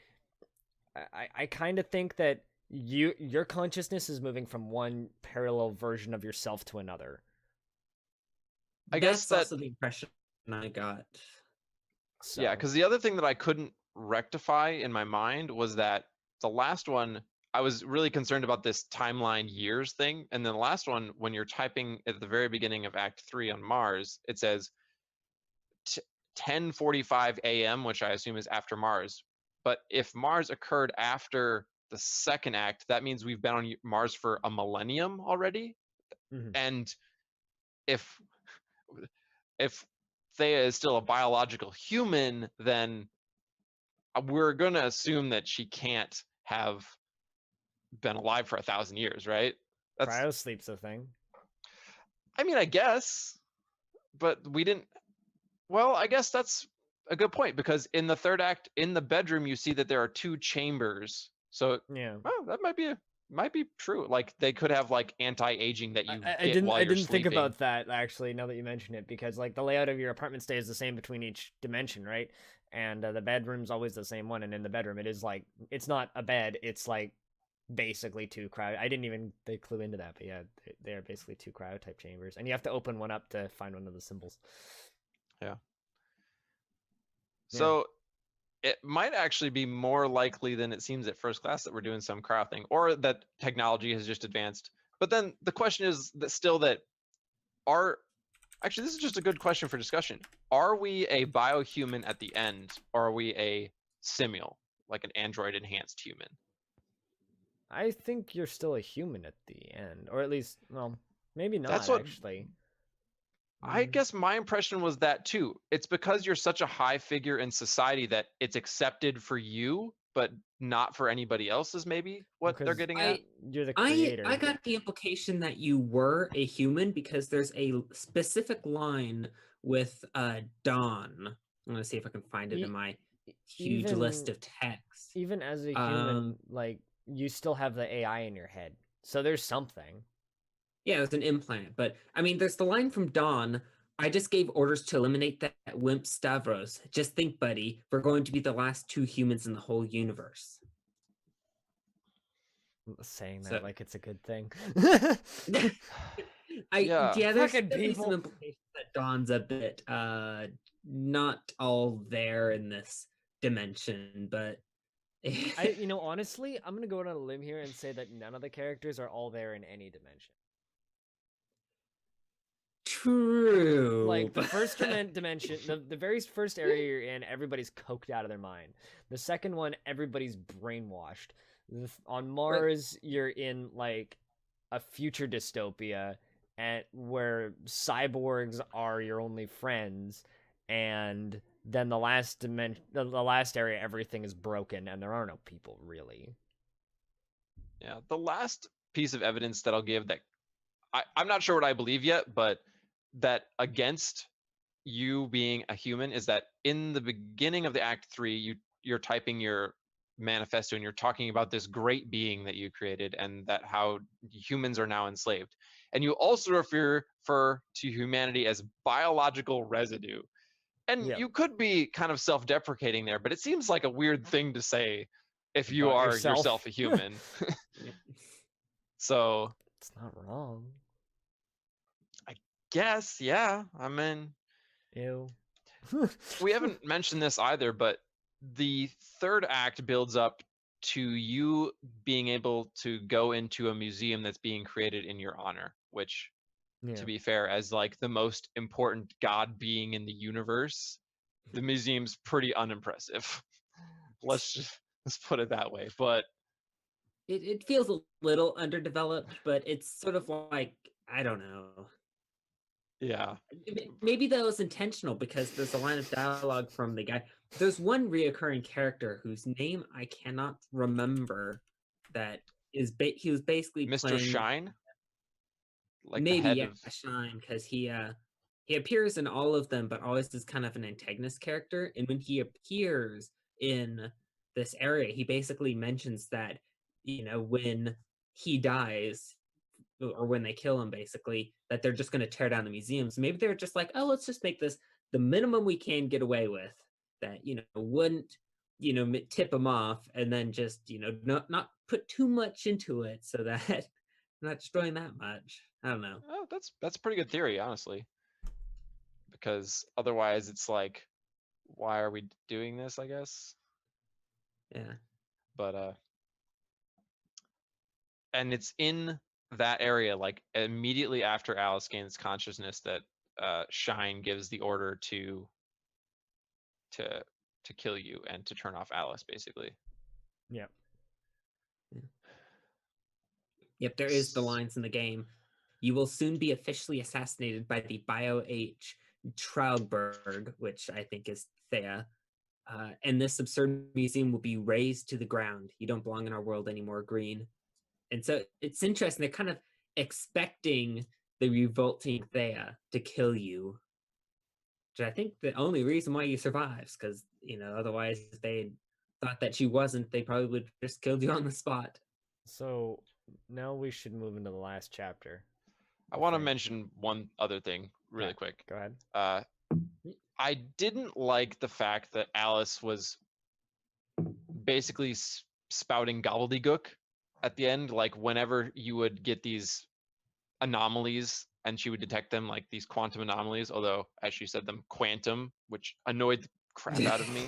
I kind of think that your consciousness is moving from one parallel version of yourself to another. I guess that's also the impression I got. So. Yeah, because the other thing that I couldn't rectify in my mind was that the last one, I was really concerned about this timeline years thing. And then the last one, when you're typing at the very beginning of Act 3 on Mars, it says 10:45 a.m., which I assume is after Mars. But if Mars occurred after the second act, that means we've been on Mars for a millennium already. Mm-hmm. And if Thea is still a biological human, then we're going to assume that she can't have been alive for 1,000 years, right? Cryosleep's a thing. I mean, I guess, but we didn't. Well, I guess that's a good point, because in the third act, in the bedroom, you see that there are 2 chambers. So yeah, well, that might be true. Like they could have like anti-aging that you I didn't think sleeping. about that actually. Now that you mention it, because like the layout of your apartment stays the same between each dimension, right? And the bedroom's always the same one. And in the bedroom, it is like it's not a bed. It's like basically 2 cryo. I didn't even clue into that, but yeah, they are basically 2 cryo type chambers, and you have to open one up to find one of the symbols. Yeah. So it might actually be more likely than it seems at first glance that we're doing some cryo thing, or that technology has just advanced. But then the question is that still that actually, this is just a good question for discussion. Are we a biohuman at the end, or are we a simul, like an android enhanced human? I think you're still a human at the end, or at least, well, maybe not. That's what, actually. I guess my impression was that too. It's because you're such a high figure in society that it's accepted for you, but not for anybody else, is maybe what they're getting at. You're the creator. I got the implication that you were a human because there's a specific line with Dawn. I'm gonna see if I can find it in my huge list of texts. Even as a human, like you still have the AI in your head, so there's something. Yeah, it's an implant, but I mean, there's the line from Dawn. I just gave orders to eliminate that wimp Stavros. Just think, buddy, we're going to be the last 2 humans in the whole universe. Saying that like it's a good thing. There's some implication that Dawn's a bit not all there in this dimension, but honestly, I'm gonna go out on a limb here and say that none of the characters are all there in any dimension. True. Like the first dimension, the very first area you're in, everybody's coked out of their mind. The second one, everybody's brainwashed. On Mars, you're in like a future dystopia, where cyborgs are your only friends, and then the last dimension, the last area, everything is broken, and there are no people really. Yeah, the last piece of evidence that I'll give that I'm not sure what I believe yet, but that against you being a human is that in the beginning of the Act 3, you're typing your manifesto and you're talking about this great being that you created and that how humans are now enslaved. And you also refer to humanity as biological residue. And you could be kind of self-deprecating there, but it seems like a weird thing to say if you are yourself a human. So it's not wrong. Yes, yeah. I mean, ew. We haven't mentioned this either, but the third act builds up to you being able to go into a museum that's being created in your honor, which Yeah. to be fair, as like the most important god being in the universe, the museum's pretty unimpressive. Let's put it that way. But It feels a little underdeveloped, but it's sort of like, I don't know. yeah, Maybe that was intentional because there's a line of dialogue from the guy. There's one reoccurring character whose name I cannot remember. That is, he was basically Mr. playing Shine, like the maybe head yeah, of. Shine, because he appears in all of them, but always as kind of an antagonist character. And when he appears in this area, he basically mentions that, when he dies, or when they kill him, basically, that they're just going to tear down the museum. So maybe they're just like, oh, let's just make this the minimum we can get away with, that wouldn't tip him off, and then just not put too much into it, so that not destroying that much. I don't know. Oh, that's a pretty good theory, honestly. Because otherwise, it's like, why are we doing this? I guess. Yeah. But and it's in that area, like immediately after Alice gains consciousness, that Shine gives the order to kill you and to turn off Alice, basically. Yeah. Yep, there is the lines in the game. You will soon be officially assassinated by the Bio-H Traugberg, which I think is Thea. And this absurd museum will be razed to the ground. You don't belong in our world anymore, Green. And so it's interesting. They're kind of expecting the revolting Thea to kill you. Which I think the only reason why you survives, because, otherwise if they thought that she wasn't, they probably would have just killed you on the spot. So now we should move into the last chapter. I want to mention one other thing really quick. Go ahead. I didn't like the fact that Alice was basically spouting gobbledygook at the end. Like whenever you would get these anomalies and she would detect them, like these quantum anomalies, although as she said them, quantum, which annoyed the crap out of me.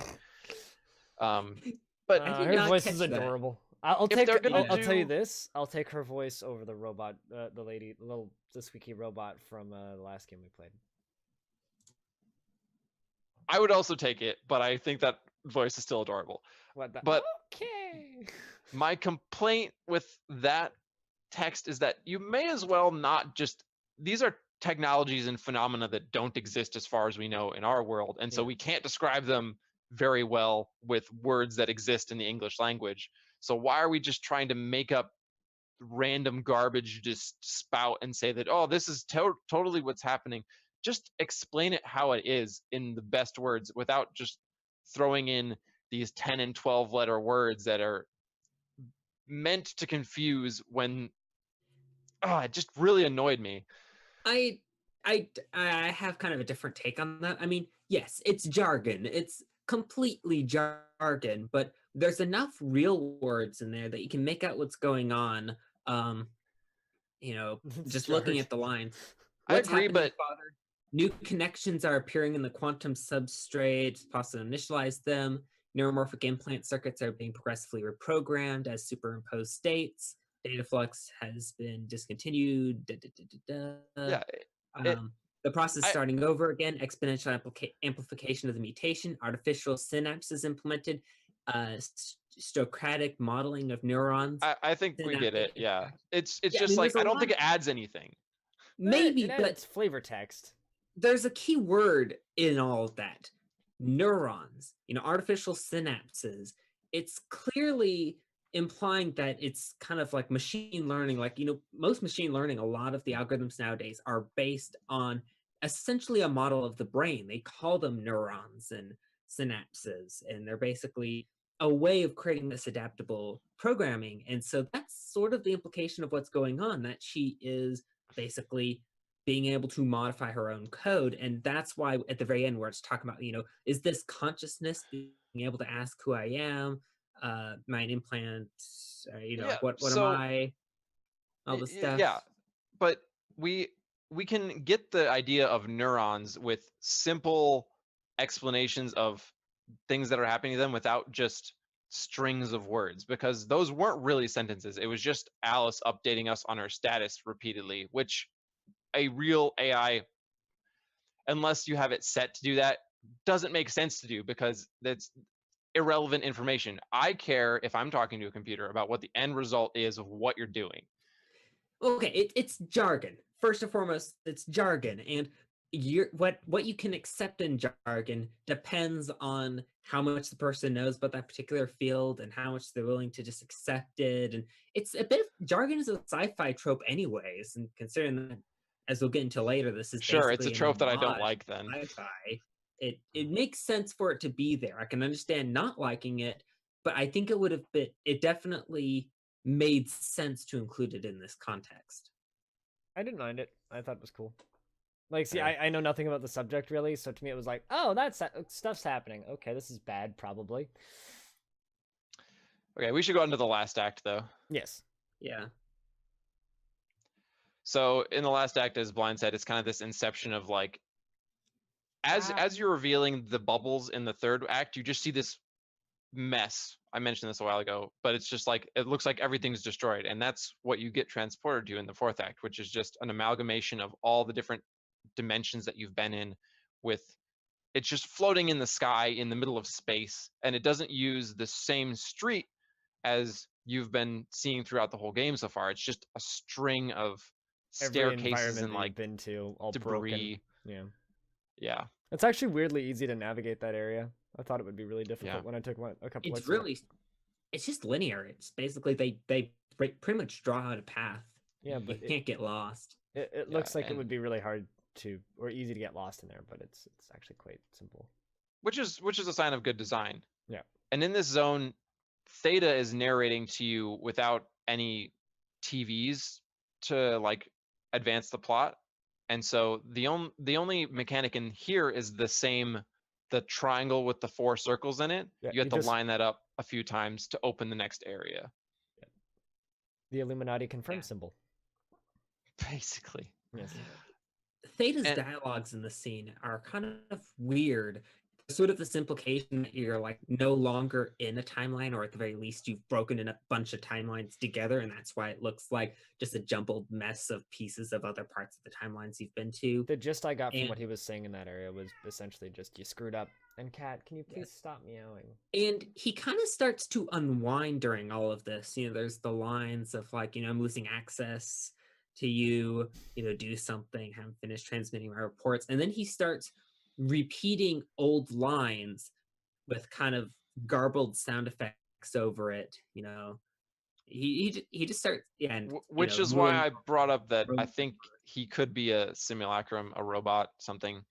But her voice is adorable. I'll tell you this. I'll take her voice over the robot, the squeaky robot from the last game we played. I would also take it, but I think that voice is still adorable. But okay. My complaint with that text is that you may as well not just, these are technologies and phenomena that don't exist as far as we know in our world, and so we can't describe them very well with words that exist in the English language. So why are we just trying to make up random garbage, just spout and say that, oh, this is totally what's happening? Just explain it how it is in the best words without just throwing in these 10 and 12 letter words that are meant to confuse when it just really annoyed me. I have kind of a different take on that. I mean, yes, it's jargon. It's completely jargon, but there's enough real words in there that you can make out what's going on. Just looking at the lines. What's I agree, but Father? New connections are appearing in the quantum substrate. Possibly initialize them. Neuromorphic implant circuits are being progressively reprogrammed as superimposed states. Data flux has been discontinued. Yeah. The process starting over again. Exponential amplification of the mutation. Artificial synapses implemented. Stochastic modeling of neurons. I think we get it. Yeah. It's just, I mean, like, I don't think it adds anything. Maybe, it but it's flavor text. There's a key word in all of that. Neurons, artificial synapses. It's clearly implying that it's kind of like machine learning. Like, most machine learning, a lot of the algorithms nowadays are based on essentially a model of the brain. They call them neurons and synapses, and they're basically a way of creating this adaptable programming. And so that's sort of the implication of what's going on, that she is basically being able to modify her own code. And that's why at the very end where it's talking about, is this consciousness being able to ask who I am, my implant, what am I, all this stuff. Yeah, but we can get the idea of neurons with simple explanations of things that are happening to them without just strings of words, because those weren't really sentences. It was just Alice updating us on her status repeatedly, which a real AI, unless you have it set to do that, doesn't make sense to do, because that's irrelevant information. I care, if I'm talking to a computer, about what the end result is of what you're doing. Okay, it's jargon. First and foremost, it's jargon, and what you can accept in jargon depends on how much the person knows about that particular field and how much they're willing to just accept it. And it's a bit of jargon is a sci-fi trope anyways, and considering that, as we'll get into later, this is Sure, it's a basically an trope that I don't homage like to then. sci-fi. It makes sense for it to be there. I can understand not liking it, but I think it would have been, it definitely made sense to include it in this context. I didn't mind it. I thought it was cool. Like, see, Fair. I know nothing about the subject really, so to me it was like, oh, that's stuff's happening. Okay, this is bad, probably. Okay, we should go into the last act, though. Yes. Yeah. So in the last act, as Blind said, it's kind of this inception of like, as you're revealing the bubbles in the third act, you just see this mess. I mentioned this a while ago, but it's just like, it looks like everything's destroyed, and that's what you get transported to in the fourth act, which is just an amalgamation of all the different dimensions that you've been in, with it's just floating in the sky in the middle of space, and it doesn't use the same street as you've been seeing throughout the whole game so far. It's just a string of Every staircases environment and that like you've been to, all debris. broken. Yeah. It's actually weirdly easy to navigate that area. I thought it would be really difficult when I took a couple. It's really, it's just linear. It's basically they pretty much draw out a path. Yeah, you but can't get lost. It looks like it would be really hard to, or easy to get lost in there, but it's actually quite simple. Which is a sign of good design. Yeah. And in this zone, Theta is narrating to you without any TVs to like advance the plot. And so the only mechanic in here is the triangle with the 4 circles in it. Yeah, you have to line that up a few times to open the next area. Yeah. The Illuminati confirm symbol. Basically. Yes. Theta's dialogues in the scene are kind of weird. Sort of this implication that you're like no longer in a timeline, or at the very least you've broken in a bunch of timelines together, and that's why it looks like just a jumbled mess of pieces of other parts of the timelines you've been to. The gist I got from what he was saying in that area was essentially just, you screwed up. And Kat, can you please stop meowing? And he kind of starts to unwind during all of this. You know, there's the lines of like, you know, I'm losing access to you, you know, do something, haven't finished transmitting my reports. And then he starts repeating old lines with kind of garbled sound effects over it. You know, he just starts, which is why I brought up that I think he could be a simulacrum, a robot, something.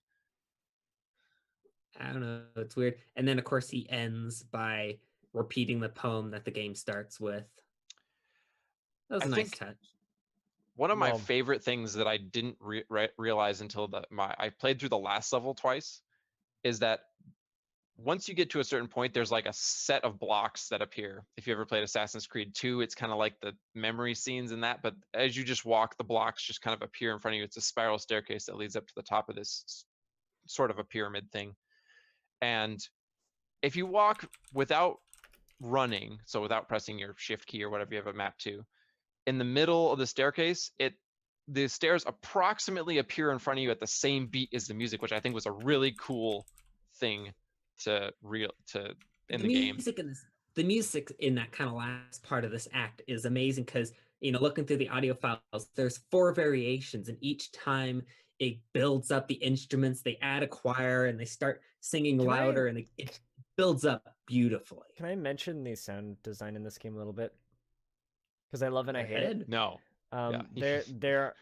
I don't know, it's weird. And then of course he ends by repeating the poem that the game starts with. That was a nice touch. One of my favorite things that I didn't realize until I played through the last level twice is that once you get to a certain point, there's like a set of blocks that appear. If you ever played Assassin's Creed 2, it's kind of like the memory scenes in that, but as you just walk, the blocks just kind of appear in front of you. It's a spiral staircase that leads up to the top of this sort of a pyramid thing. And if you walk without running, so without pressing your shift key or whatever you have it mapped to, in the middle of the staircase, the stairs approximately appear in front of you at the same beat as the music, which I think was a really cool thing in the game. The music in that kind of last part of this act is amazing because, you know, looking through the audio files, there's 4 variations, and each time it builds up the instruments, they add a choir and they start singing louder, and it builds up beautifully. Can I mention the sound design in this game a little bit? Because I love and I hate it. No. The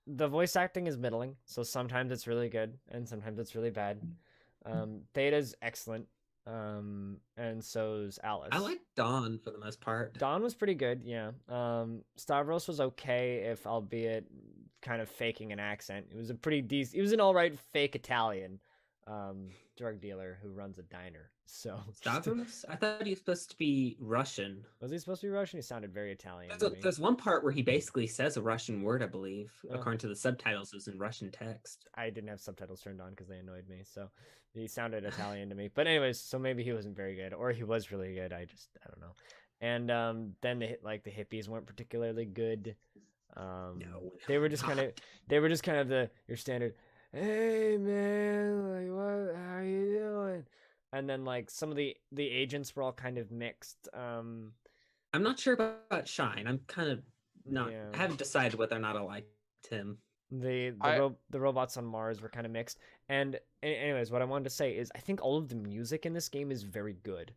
voice acting is middling, so sometimes it's really good and sometimes it's really bad. Theta's excellent, and so's Alice. I like Dawn for the most part. Dawn was pretty good, yeah. Stavros was okay, if albeit kind of faking an accent. It was a pretty decent. He was an all right fake Italian drug dealer who runs a diner. So Stavros? I thought he was supposed to be Russian. Was he supposed to be Russian? He sounded very Italian. There's one part where he basically says a Russian word, I believe. According to the subtitles, it was in Russian text. I didn't have subtitles turned on because they annoyed me, so he sounded Italian to me. But anyways, so maybe he wasn't very good, or he was really good. I don't know. And then the hippies weren't particularly good. No, They were just kind of your standard, hey man, like what, how you doing? And then like some of the agents were all kind of mixed. I'm not sure about Shine. I'm kind of not. Yeah. I haven't decided whether or not I liked him. The robots on Mars were kind of mixed. And anyways, what I wanted to say is I think all of the music in this game is very good.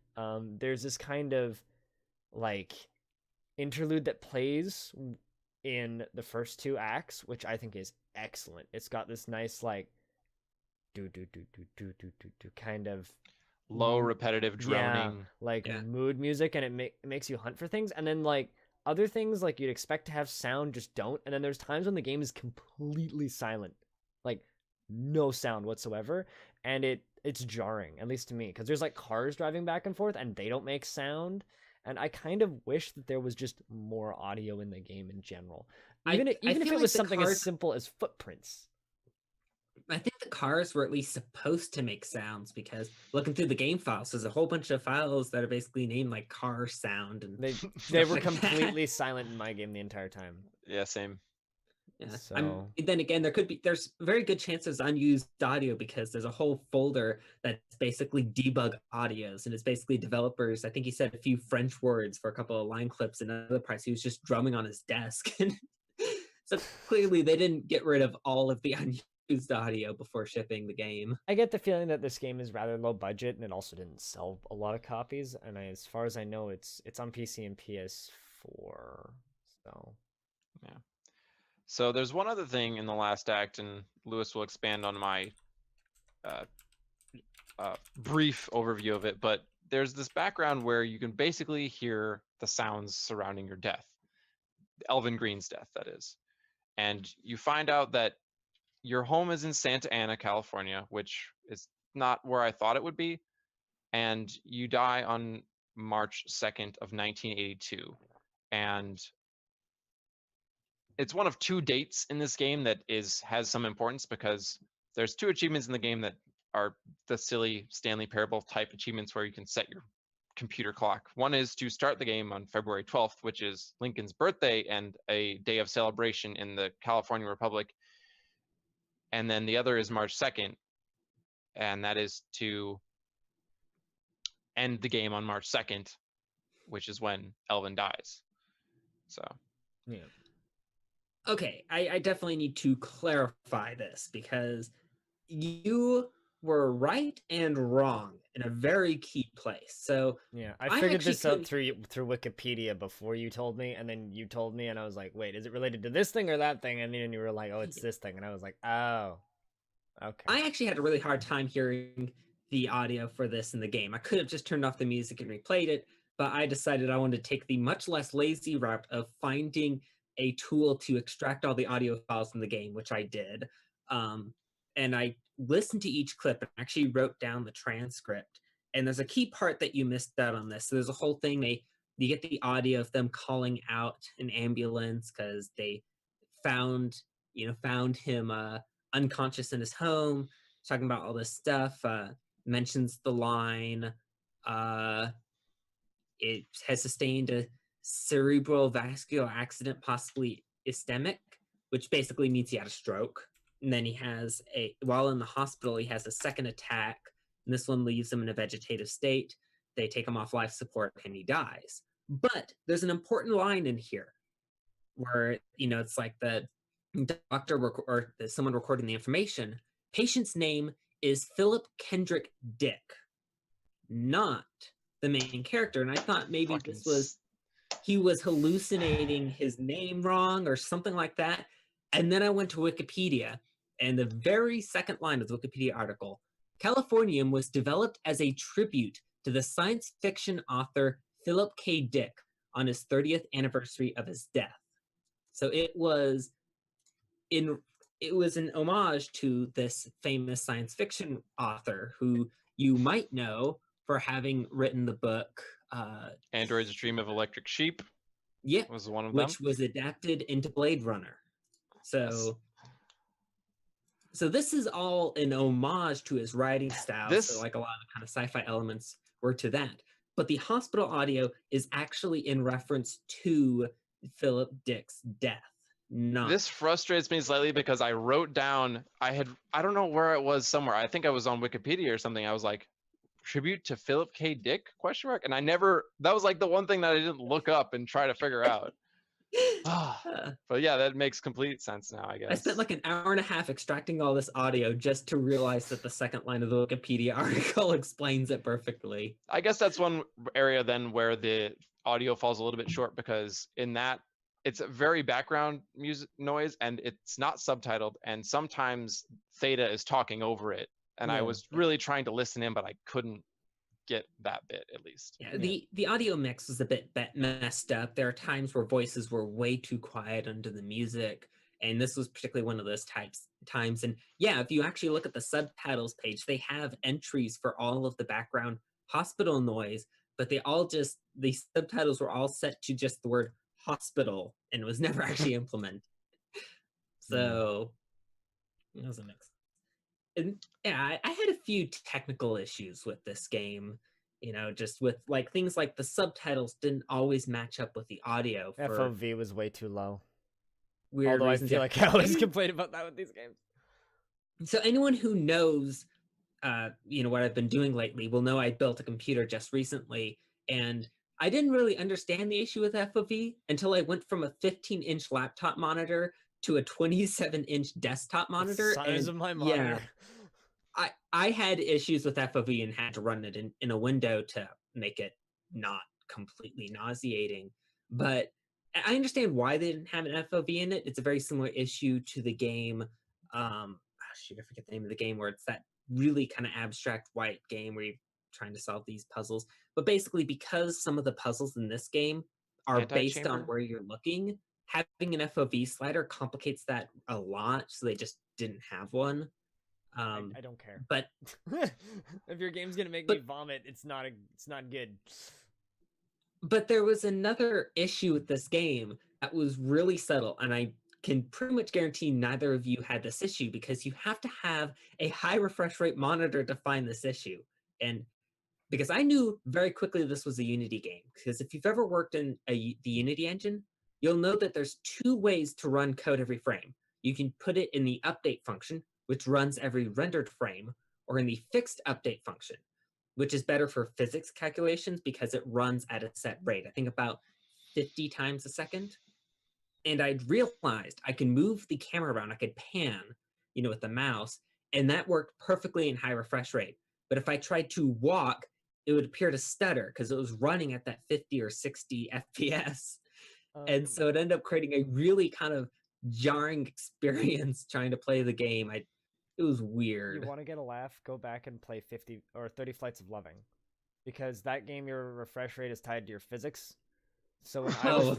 There's this kind of like interlude that plays in the first two acts, which I think is excellent. It's got this nice like do kind of low repetitive droning, mood music, and it makes you hunt for things. And then like other things like you'd expect to have sound just don't. And then there's times when the game is completely silent, like no sound whatsoever, and it's jarring, at least to me, because there's like cars driving back and forth and they don't make sound. And I kind of wish that there was just more audio in the game in general, even if it was something as simple as footprints. I think the cars were at least supposed to make sounds, because looking through the game files, there's a whole bunch of files that are basically named like car sound, and they were completely silent in my game the entire time. Yeah, same. Yeah. So then again, there's very good chances unused audio, because there's a whole folder that's basically debug audios, and it's basically developers. I think he said a few French words for a couple of line clips, and another parts he was just drumming on his desk. So clearly they didn't get rid of all of the unused audio before shipping the game. I get the feeling that this game is rather low budget, and it also didn't sell a lot of copies. And as far as I know, it's on PC and PS4. So yeah. So there's one other thing in the last act, and Lewis will expand on my brief overview of it, but there's this background where you can basically hear the sounds surrounding your death. Elvin Green's death, that is. And you find out that your home is in Santa Ana, California, which is not where I thought it would be. And you die on March 2nd of 1982. And it's one of two dates in this game that has some importance, because there's two achievements in the game that are the silly Stanley Parable type achievements where you can set your computer clock. One is to start the game on February 12th, which is Lincoln's birthday and a day of celebration in the California Republic. And then the other is March 2nd, and that is to end the game on March 2nd, which is when Elvin dies. So, yeah. Okay, I definitely need to clarify this, because you were right and wrong in a very key place. So yeah, I figured this out through Wikipedia before you told me, and then you told me, and I was like, wait, is it related to this thing or that thing? And then you were like, oh, it's this thing, and I was like, oh, okay. I actually had a really hard time hearing the audio for this in the game. I could have just turned off the music and replayed it, but I decided I wanted to take the much less lazy route of finding a tool to extract all the audio files in the game, which I did. And I listened to each clip and actually wrote down the transcript. And there's a key part that you missed out on this. So there's a whole thing, you get the audio of them calling out an ambulance because they found him unconscious in his home, talking about all this stuff, mentions the line, it has sustained a cerebral vascular accident, possibly ischemic, which basically means he had a stroke. And then while in the hospital, he has a second attack, and this one leaves him in a vegetative state. They take him off life support and he dies. But there's an important line in here where, it's like the doctor or someone recording the information. Patient's name is Philip Kendrick Dick, not the main character. And I thought maybe he was hallucinating his name wrong or something like that. And then I went to Wikipedia, and the very second line of the Wikipedia article, Californium was developed as a tribute to the science fiction author Philip K. Dick on his 30th anniversary of his death. So it was an homage to this famous science fiction author who you might know for having written the book Android's Dream of Electric Sheep. Yeah, was one of them, which was adapted into Blade Runner. So this is all an homage to his writing style. So like a lot of kind of sci-fi elements were to that. But the hospital audio is actually in reference to Philip Dick's death, not. This frustrates me slightly because I wrote down, I don't know where it was, somewhere. I think I was on Wikipedia or something. I was like, tribute to Philip K. Dick, question mark? And I never, that was like the one thing that I didn't look up and try to figure out. But yeah, that makes complete sense now, I guess. I spent like an hour and a half extracting all this audio just to realize that the second line of the Wikipedia article explains it perfectly. I guess that's one area then where the audio falls a little bit short, because in that it's a very background music noise and it's not subtitled, and sometimes Theta is talking over it. And I was really trying to listen in, but I couldn't get that bit, at least. Yeah, the audio mix was a bit messed up. There are times where voices were way too quiet under the music, and this was particularly one of those times. And yeah, if you actually look at the subtitles page, they have entries for all of the background hospital noise, but the subtitles were all set to just the word hospital, and it was never actually implemented. So it was a mix. And yeah, I had a few technical issues with this game, just with like things like the subtitles didn't always match up with the audio. FOV was way too low. Weird Although reasons. I feel like I always complain about that with these games. So anyone who knows, what I've been doing lately will know I built a computer just recently, and I didn't really understand the issue with FOV until I went from a 15-inch laptop monitor to a 27-inch desktop monitor. The size of my monitor. Yeah, I had issues with FOV and had to run it in a window to make it not completely nauseating. But I understand why they didn't have an FOV in it. It's a very similar issue to the game. I forget the name of the game, where it's that really kind of abstract white game where you're trying to solve these puzzles. But basically, because some of the puzzles in this game are based on where you're looking, having an FOV slider complicates that a lot, so they just didn't have one. I don't care. But if your game's gonna make me vomit, it's not good. But there was another issue with this game that was really subtle, and I can pretty much guarantee neither of you had this issue, because you have to have a high refresh rate monitor to find this issue. And because I knew very quickly this was a Unity game, because if you've ever worked in the Unity engine, you'll know that there's two ways to run code every frame. You can put it in the update function, which runs every rendered frame, or in the fixed update function, which is better for physics calculations because it runs at a set rate, I think about 50 times a second. And I'd realized I can move the camera around, I could pan, with the mouse, and that worked perfectly in high refresh rate. But if I tried to walk, it would appear to stutter because it was running at that 50 or 60 FPS. And so it ended up creating a really kind of jarring experience trying to play the game. It was weird. You want to get a laugh? Go back and play 50 or 30 Flights of Loving, because that game, your refresh rate is tied to your physics. So when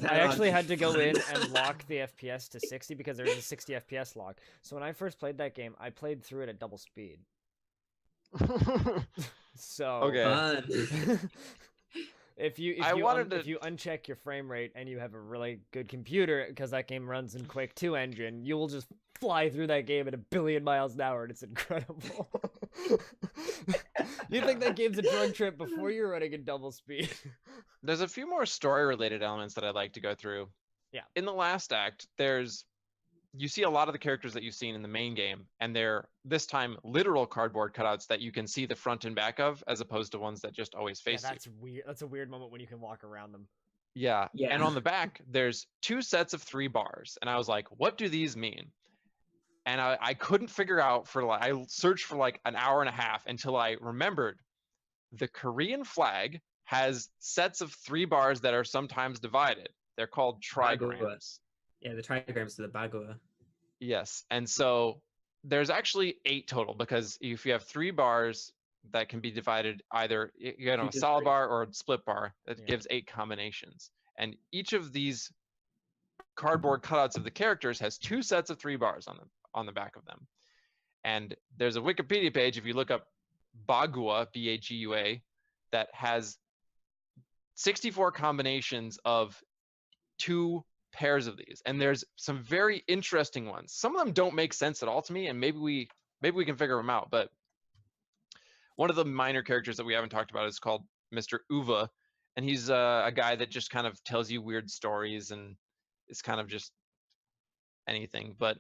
I actually had to go in and lock the FPS to 60 because there's a 60 FPS lock. So when I first played that game, I played through it at double speed. So okay. If you uncheck your frame rate and you have a really good computer, because that game runs in Quake 2 engine, you will just fly through that game at 1 billion miles an hour, and it's incredible. You think that game's a drug trip before you're running in double speed. There's a few more story-related elements that I'd like to go through. Yeah. In the last act, you see a lot of the characters that you've seen in the main game, and they're, this time, literal cardboard cutouts that you can see the front and back of, as opposed to ones that just always face that's weird. That's a weird moment when you can walk around them. Yeah. And on the back, there's 2 sets of 3 bars, and I was like, what do these mean? And I couldn't figure out I searched for like an hour and a half until I remembered the Korean flag has sets of 3 bars that are sometimes divided. They're called trigrams. Yeah, the trigrams to the bagua. Yes, and so there's actually 8 total, because if you have 3 bars that can be divided either a solid bar or a split bar, that gives 8 combinations. And each of these cardboard cutouts of the characters has 2 sets of 3 bars on the back of them. And there's a Wikipedia page, if you look up Bagua, B-A-G-U-A, that has 64 combinations of 2 pairs of these. And there's some very interesting ones. Some of them don't make sense at all to me, and maybe we can figure them out. But one of the minor characters that we haven't talked about is called Mr. Uva, and he's a guy that just kind of tells you weird stories and is kind of just anything, but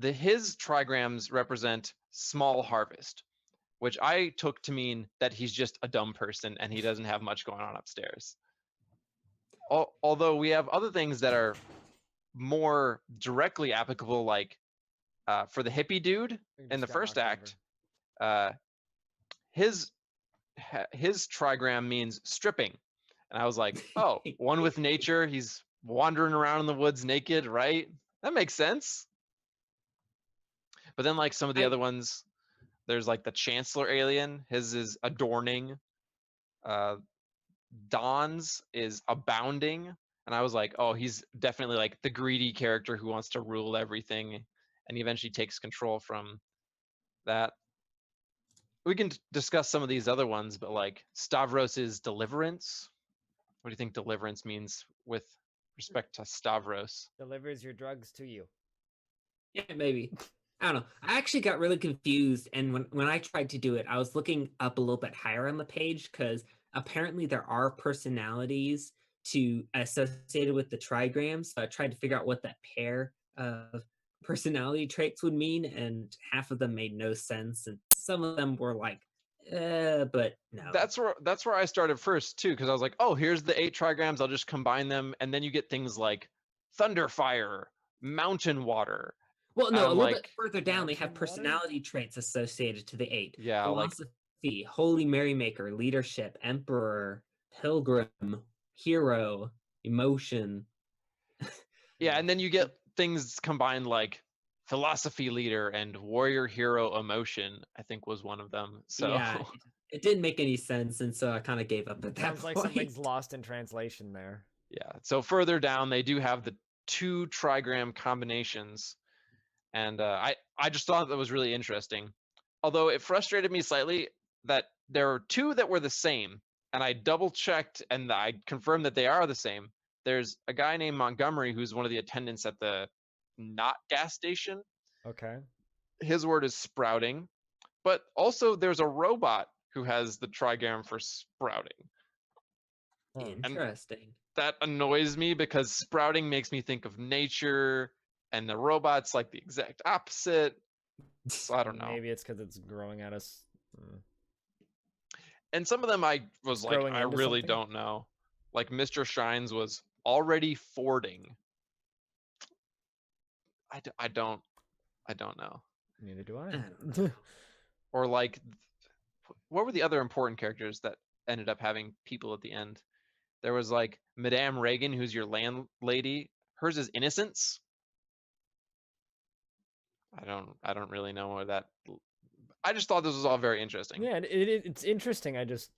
his trigrams represent small harvest, which I took to mean that he's just a dumb person and he doesn't have much going on upstairs. Although we have other things that are more directly applicable, like for the hippie dude in the first act, his trigram means stripping. And I was like, oh, one with nature, he's wandering around in the woods naked, right? That makes sense. But then like some of the other ones, there's like the Chancellor alien, his is adorning. Don's is abounding. And I was like, oh, he's definitely like the greedy character who wants to rule everything, and he eventually takes control from that. We can discuss some of these other ones, but like Stavros is deliverance. What do you think deliverance means with respect to Stavros? Delivers your drugs to you. Yeah, maybe. I don't know. I actually got really confused, and when I tried to do it, I was looking up a little bit higher on the page because apparently there are personalities associated with the trigrams. So I tried to figure out what that pair of personality traits would mean, and half of them made no sense, and some of them were like, but no. That's where I started first too, because I was like, oh, here's the 8 trigrams. I'll just combine them, and then you get things like thunder fire, mountain water. Well, no, a little bit further down, they have personality traits associated to the 8. Yeah, philosophy, holy merrymaker, leadership, emperor, pilgrim, hero, emotion. Yeah, and then you get things combined like philosophy leader and warrior hero emotion, I think was one of them. So yeah, it didn't make any sense, and so I kind of gave up at that Sounds point. like something's lost in translation there. Yeah, so further down they do have the 2 trigram combinations, and I just thought that was really interesting. Although it frustrated me slightly that there are 2 that were the same, and I double checked and I confirmed that they are the same. There's a guy named Montgomery who's one of the attendants at the not gas station. Okay. His word is sprouting, but also there's a robot who has the trigram for sprouting. Interesting. And that annoys me because sprouting makes me think of nature, and the robot's like the exact opposite. So I don't know. Maybe it's because it's growing at us. And some of them I was like, I really something? don't know. Like Mr. Shines was already fording. I don't know. Neither do I. Or like, what were the other important characters that ended up having people at the end? There was like Madame Reagan, who's your landlady. Hers is innocence. I don't really know what that. I just thought this was all very interesting. Yeah, it's interesting. It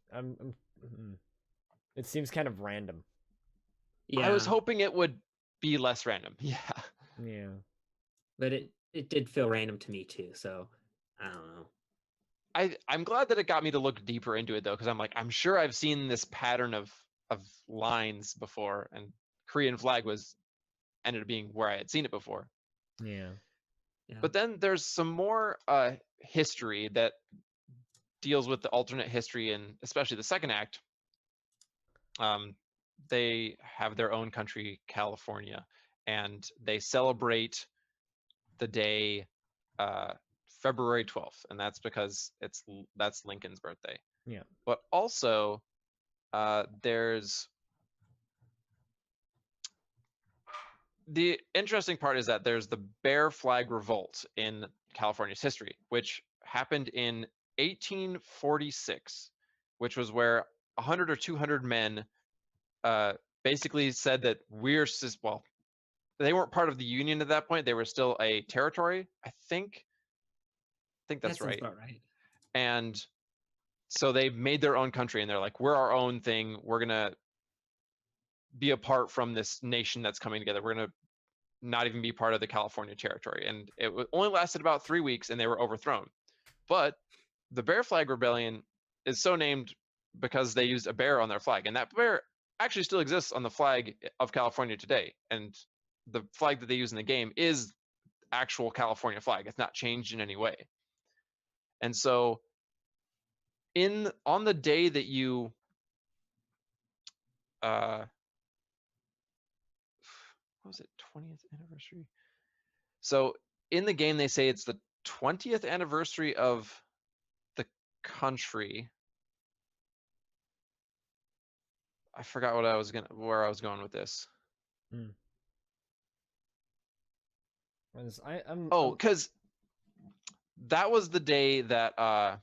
seems kind of random. Yeah. I was hoping it would be less random. Yeah. Yeah. But it did feel random to me too, so I don't know. I'm glad that it got me to look deeper into it though, because I'm like, I'm sure I've seen this pattern of lines before, and Korean flag ended up being where I had seen it before. Yeah. But then there's some more history that deals with the alternate history, and especially the second act. They have their own country, California, and they celebrate the day February 12th, and that's because that's Lincoln's birthday. Yeah. But also there's the interesting part is that there's the Bear Flag Revolt in California's history, which happened in 1846, which was where 100 or 200 men basically said that they weren't part of the Union at that point. They were still a territory, I think that's right. About right. And so they made their own country, and they're like, we're our own thing. We're going to be apart from this nation that's coming together. We're going to not even be part of the California territory. And it only lasted about 3 weeks, and they were overthrown. But the Bear Flag Rebellion is so named because they used a bear on their flag. And that bear actually still exists on the flag of California today. And the flag that they use in the game is actual California flag. It's not changed in any way. And so on the day that you what was it, 20th anniversary? So in the game, they say it's the 20th anniversary of the country. I forgot where I was going with this. Because that was the day that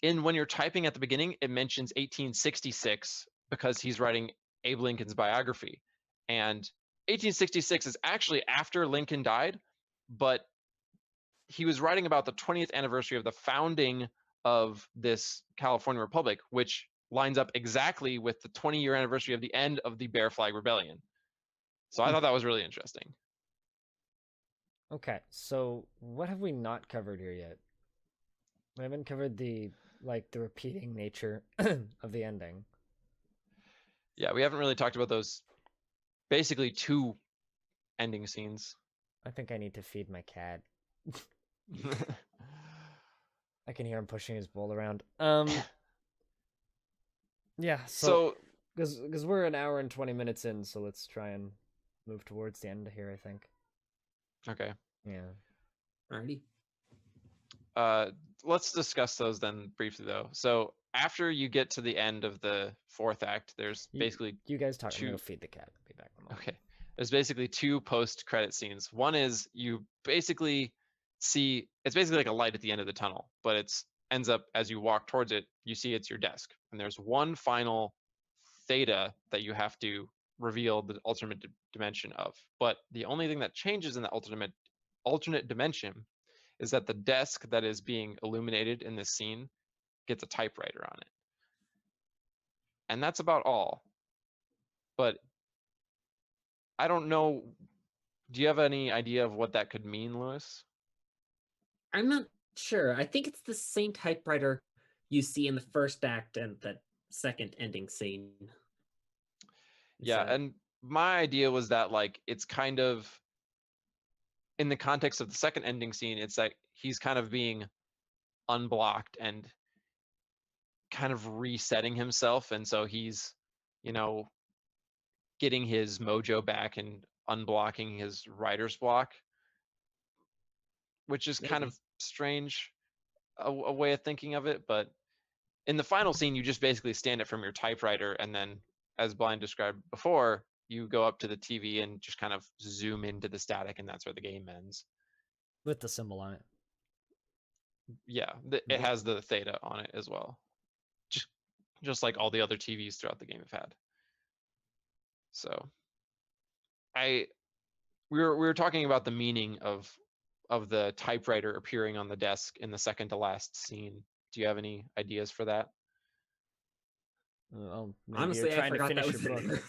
when you're typing at the beginning, it mentions 1866 because he's writing Abe Lincoln's biography. And 1866 is actually after Lincoln died, but he was writing about the 20th anniversary of the founding of this California Republic, which lines up exactly with the 20-year anniversary of the end of the Bear Flag Rebellion. So I thought that was really interesting. Okay, so what have we not covered here yet? We haven't covered the repeating nature of the ending. Yeah, we haven't really talked about those basically 2 ending scenes. I think I need to feed my cat. I can hear him pushing his bowl around. Yeah, so because we're an hour and 20 minutes in, so let's try and move towards the end here, I think. Okay. Yeah. Alrighty. Let's discuss those then briefly, though. So after you get to the end of the 4th act, there's basically you guys talk. I'm gonna feed the cat. I'll be back in a moment. Okay. There's basically 2 post-credit scenes. One is you basically see it's basically like a light at the end of the tunnel, but it's ends up as you walk towards it, you see it's your desk, and there's one final theta that you have to reveal the alternate dimension of. But the only thing that changes in the alternate dimension is that the desk that is being illuminated in this scene gets a typewriter on it. And that's about all. But I don't know. Do you have any idea of what that could mean, Lewis? I'm not sure. I think it's the same typewriter you see in the first act and the second ending scene. Yeah, and my idea was that like it's kind of in the context of the second ending scene, it's like he's kind of being unblocked and kind of resetting himself, and so he's, getting his mojo back and unblocking his writer's block, which is kind of strange, a way of thinking of it. But in the final scene, you just basically stand it from your typewriter, and then, as Blind described before, you go up to the TV and just kind of zoom into the static, and that's where the game ends. With the symbol on it. Yeah, it has the theta on it as well. Just like all the other TVs throughout the game have had. So we were talking about the meaning of the typewriter appearing on the desk in the second to last scene. Do you have any ideas for that? Honestly, I forgot that was in there.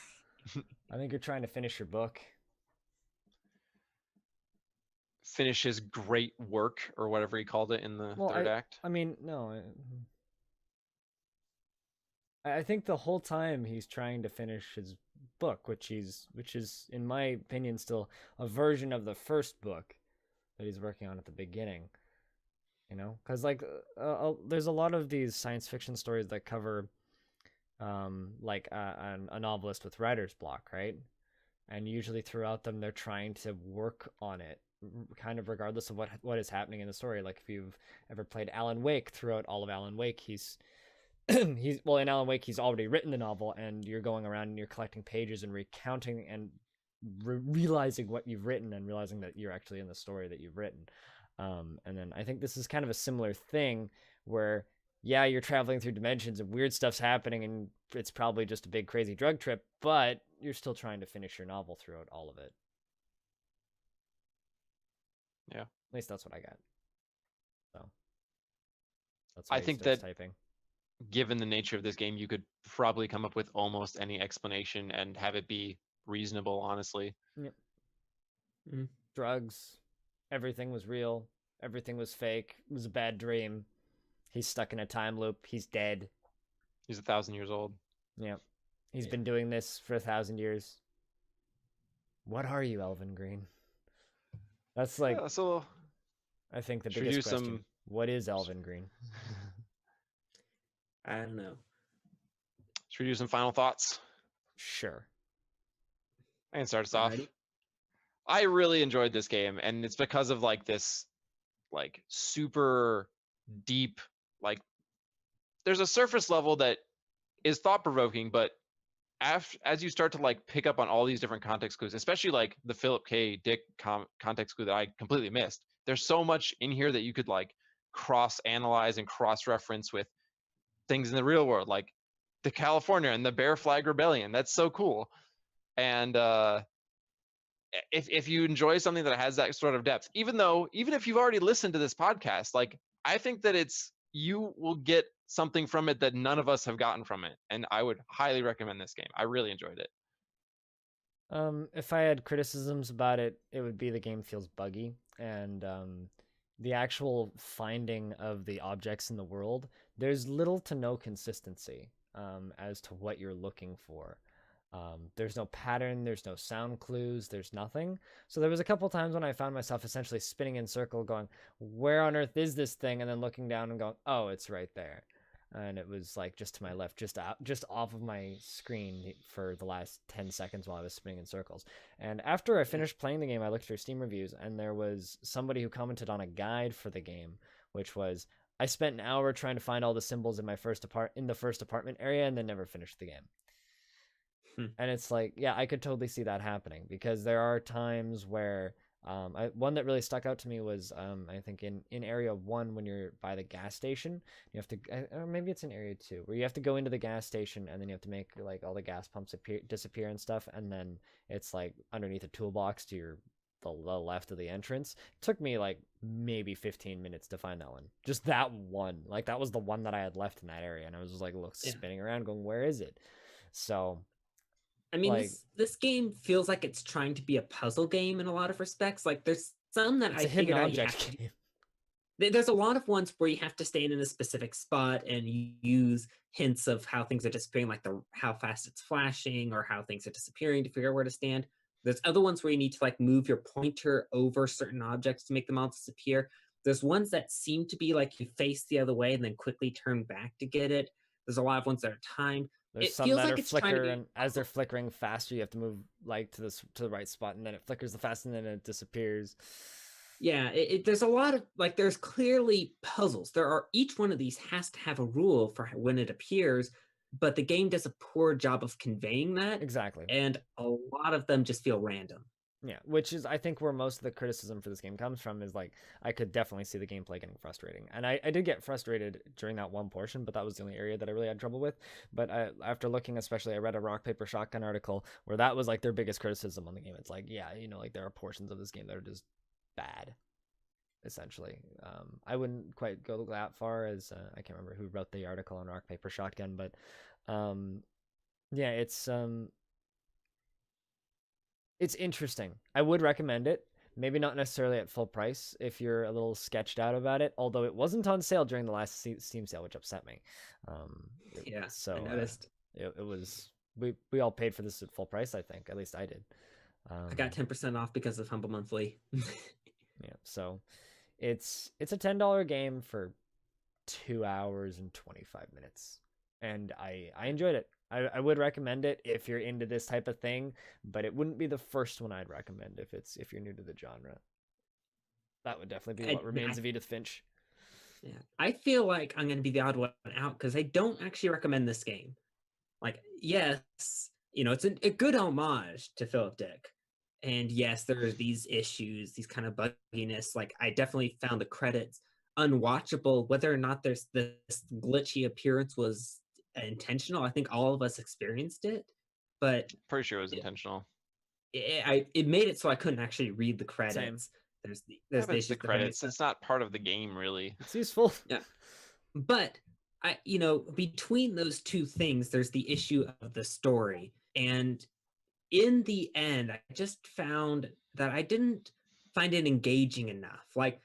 I think you're trying to finish your book. Finish his great work, or whatever he called it in the third act. I mean, no. I think the whole time he's trying to finish his book, which is, in my opinion, still a version of the first book that he's working on at the beginning. Because there's a lot of these science fiction stories that cover a novelist with writer's block, right? And usually throughout them, they're trying to work on it, kind of regardless of what is happening in the story. Like if you've ever played Alan Wake, throughout all of Alan Wake, in Alan Wake, he's already written the novel, and you're going around and you're collecting pages and recounting and realizing what you've written and realizing that you're actually in the story that you've written. And then I think this is kind of a similar thing where, yeah, you're traveling through dimensions and weird stuff's happening and it's probably just a big crazy drug trip, but you're still trying to finish your novel throughout all of it. Yeah. At least that's what I got. So that's why I think that typing. Given the nature of this game, you could probably come up with almost any explanation and have it be reasonable, honestly. Yep. Mm-hmm. Drugs, everything was real, everything was fake, it was a bad dream. He's stuck in a time loop, he's dead. He's 1,000 years old. Yep. He's been doing this for 1,000 years. What are you, Elvin Green? That's like, I think the biggest question. What is Elvin Green? I don't know. Should we do some final thoughts? Sure. I can start us off. I really enjoyed this game, and it's because of like this like super deep, like there's a surface level that is thought provoking, but as you start to like pick up on all these different context clues, especially like the Philip K. Dick context clue that I completely missed, there's so much in here that you could like cross analyze and cross reference with things in the real world, like the California and the Bear Flag Rebellion. That's so cool. And if you enjoy something that has that sort of depth, even if you've already listened to this podcast, like I think that you will get something from it that none of us have gotten from it, and I would highly recommend this game. I really enjoyed it. If I had criticisms about it, it would be the game feels buggy, and the actual finding of the objects in the world, there's little to no consistency as to what you're looking for. There's no pattern, there's no sound clues, there's nothing. So there was a couple times when I found myself essentially spinning in circle going, where on earth is this thing? And then looking down and going, oh, it's right there. And it was like just to my left, just off of my screen for the last 10 seconds while I was spinning in circles. And after I finished playing the game, I looked through Steam reviews, and there was somebody who commented on a guide for the game, which was, I spent an hour trying to find all the symbols in the first apartment area and then never finished the game. And it's like, yeah, I could totally see that happening, because there are times where one that really stuck out to me was I think in area 1, when you're by the gas station, you have to, or maybe it's in area 2, where you have to go into the gas station and then you have to make like all the gas pumps disappear and stuff, and then it's like underneath a toolbox to the left of the entrance. It took me like maybe 15 minutes to find that one. Just that one. Like that was the one that I had left in that area, and I was just like spinning around going, where is it? So I mean, like, this game feels like it's trying to be a puzzle game in a lot of respects. Like, there's some that I figured out game. There's a lot of ones where you have to stand in a specific spot and use hints of how things are disappearing, like how fast it's flashing or how things are disappearing to figure out where to stand. There's other ones where you need to like move your pointer over certain objects to make them all disappear. There's ones that seem to be like you face the other way and then quickly turn back to get it. There's a lot of ones that are timed. There's some that are flicker, and as they're flickering faster, you have to move like to the right spot, and then it flickers the fast, and then it disappears. Yeah, there's a lot of like, there's clearly puzzles. Each one of these has to have a rule for when it appears, but the game does a poor job of conveying that. Exactly. And a lot of them just feel random. Yeah, which is, I think, where most of the criticism for this game comes from, is like, I could definitely see the gameplay getting frustrating. And I did get frustrated during that one portion, but that was the only area that I really had trouble with. But after looking, especially, I read a Rock Paper Shotgun article where that was like their biggest criticism on the game. It's like, yeah, like there are portions of this game that are just bad, essentially. I wouldn't quite go that far, as I can't remember who wrote the article on Rock Paper Shotgun, but yeah, it's interesting. I would recommend it. Maybe not necessarily at full price if you're a little sketched out about it, although it wasn't on sale during the last Steam sale, which upset me. Yeah, so I noticed. It was, we all paid for this at full price, I think. At least I did. I got 10% off because of Humble Monthly. Yeah, so it's a $10 game for 2 hours and 25 minutes. And I enjoyed it. I would recommend it if you're into this type of thing, but it wouldn't be the first one I'd recommend if you're new to the genre. That would definitely be What Remains of Edith Finch. Yeah, I feel like I'm going to be the odd one out because I don't actually recommend this game. Like, yes, it's a good homage to Philip Dick. And yes, there are these issues, these kind of bugginess. Like, I definitely found the credits unwatchable. Whether or not there's this glitchy appearance was intentional, I think all of us experienced it, but pretty sure it was intentional. It made it so I couldn't actually read the credits. Same. There's the credits. It's not part of the game, really. It's useful. Yeah, but between those two things, there's the issue of the story, and in the end, I just found that I didn't find it engaging enough. Like,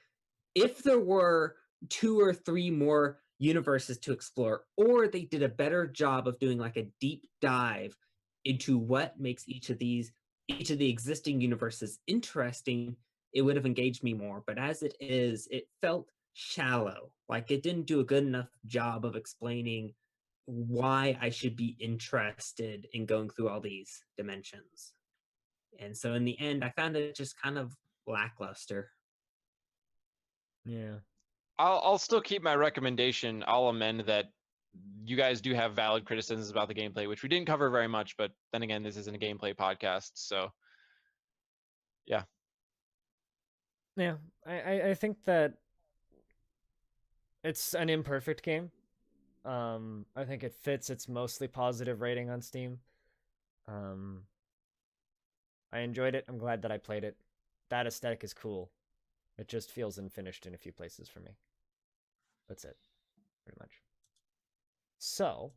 if there were 2 or 3 more universes to explore, or they did a better job of doing like a deep dive into what makes each of the existing universes interesting, it would have engaged me more. But as it is, it felt shallow. Like, it didn't do a good enough job of explaining why I should be interested in going through all these dimensions. And so in the end, I found it just kind of lackluster. Yeah. I'll still keep my recommendation. I'll amend that you guys do have valid criticisms about the gameplay, which we didn't cover very much, but then again, this isn't a gameplay podcast, so yeah. Yeah, I think that it's an imperfect game. I think it fits its mostly positive rating on Steam. I enjoyed it. I'm glad that I played it. That aesthetic is cool. It just feels unfinished in a few places for me. That's it, pretty much. So,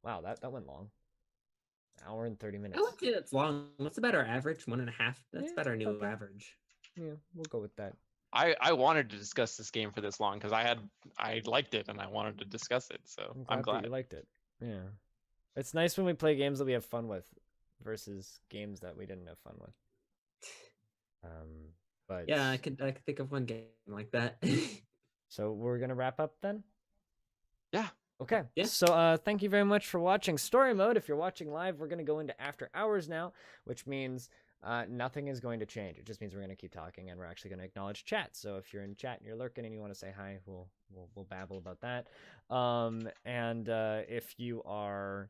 wow, that went long. Hour and 30 minutes. I would say that's long. What's about our average? 1.5. That's about our new okay. average. Yeah, we'll go with that. I wanted to discuss this game for this long because I liked it and I wanted to discuss it, so I'm glad. That you liked it. Yeah, it's nice when we play games that we have fun with versus games that we didn't have fun with. But yeah, I could think of one game like that. So we're gonna wrap up then. Yeah. Okay. Yeah. So thank you very much for watching Story Mode. If you're watching live, we're gonna go into after hours now, which means nothing is going to change. It just means we're going to keep talking, and we're actually going to acknowledge chat. So if you're in chat and you're lurking and you want to say hi, we'll babble about that. And if you are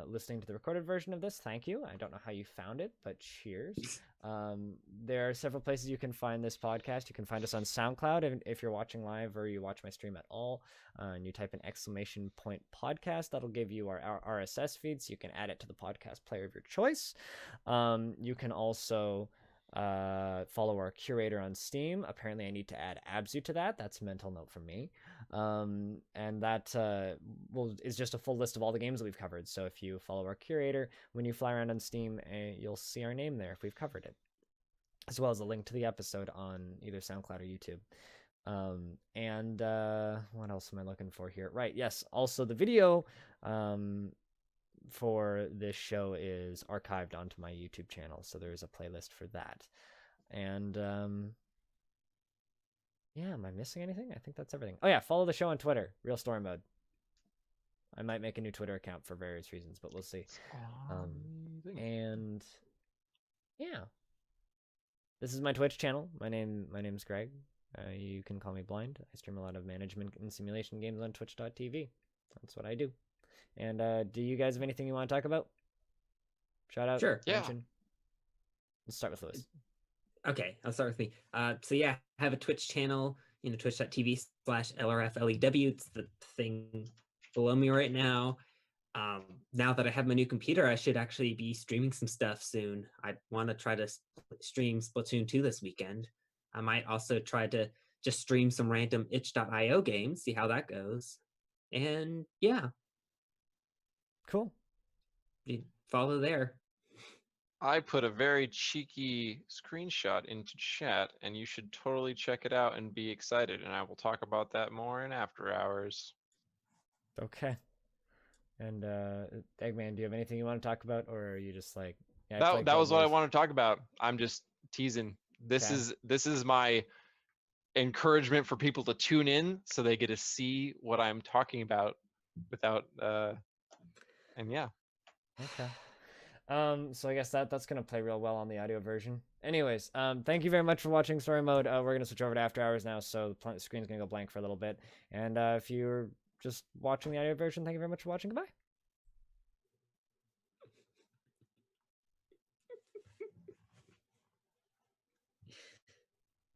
listening to the recorded version of this, thank you. I don't know how you found it, but cheers. There are several places you can find this podcast. You can find us on SoundCloud if you're watching live or you watch my stream at all, and you type in !podcast. That'll give you our RSS feed, so you can add it to the podcast player of your choice. You can also follow our curator on Steam. Apparently I need to add Abzu to that. That's a mental note from me. And that is just a full list of all the games that we've covered. So if you follow our curator, when you fly around on Steam, you'll see our name there if we've covered it, as well as a link to the episode on either SoundCloud or YouTube. And what else am I looking for here? Right, yes, also the video for this show is archived onto my YouTube channel, so there's a playlist for that. And yeah, am I missing anything? I think that's everything. Oh yeah, follow the show on Twitter, Real Story Mode. I might make a new Twitter account for various reasons, but we'll see. And yeah, this is my Twitch channel. My name's Greg. You can call me Blind. I stream a lot of management and simulation games on twitch.tv. That's what I do. And do you guys have anything you want to talk about? Shout out? Sure. Mention? Yeah. Let's start with Lewis. Okay, I'll start with me. So yeah, I have a Twitch channel, twitch.tv/LRFLEW. It's the thing below me right now. Now that I have my new computer, I should actually be streaming some stuff soon. I want to try to stream Splatoon 2 this weekend. I might also try to just stream some random itch.io games, see how that goes. And yeah. Cool. You follow there. I put a very cheeky screenshot into chat, and you should totally check it out and be excited, and I will talk about that more in after hours. Okay. And Thyeggman, do you have anything you want to talk about, or are you just like... Yeah, that was what I want to talk about. I'm just teasing. This is my encouragement for people to tune in so they get to see what I'm talking about without and yeah. Okay. So I guess that's gonna play real well on the audio version. Anyways, thank you very much for watching Story Mode. We're gonna switch over to After Hours now, so the screen's gonna go blank for a little bit. And if you're just watching the audio version, thank you very much for watching. Goodbye.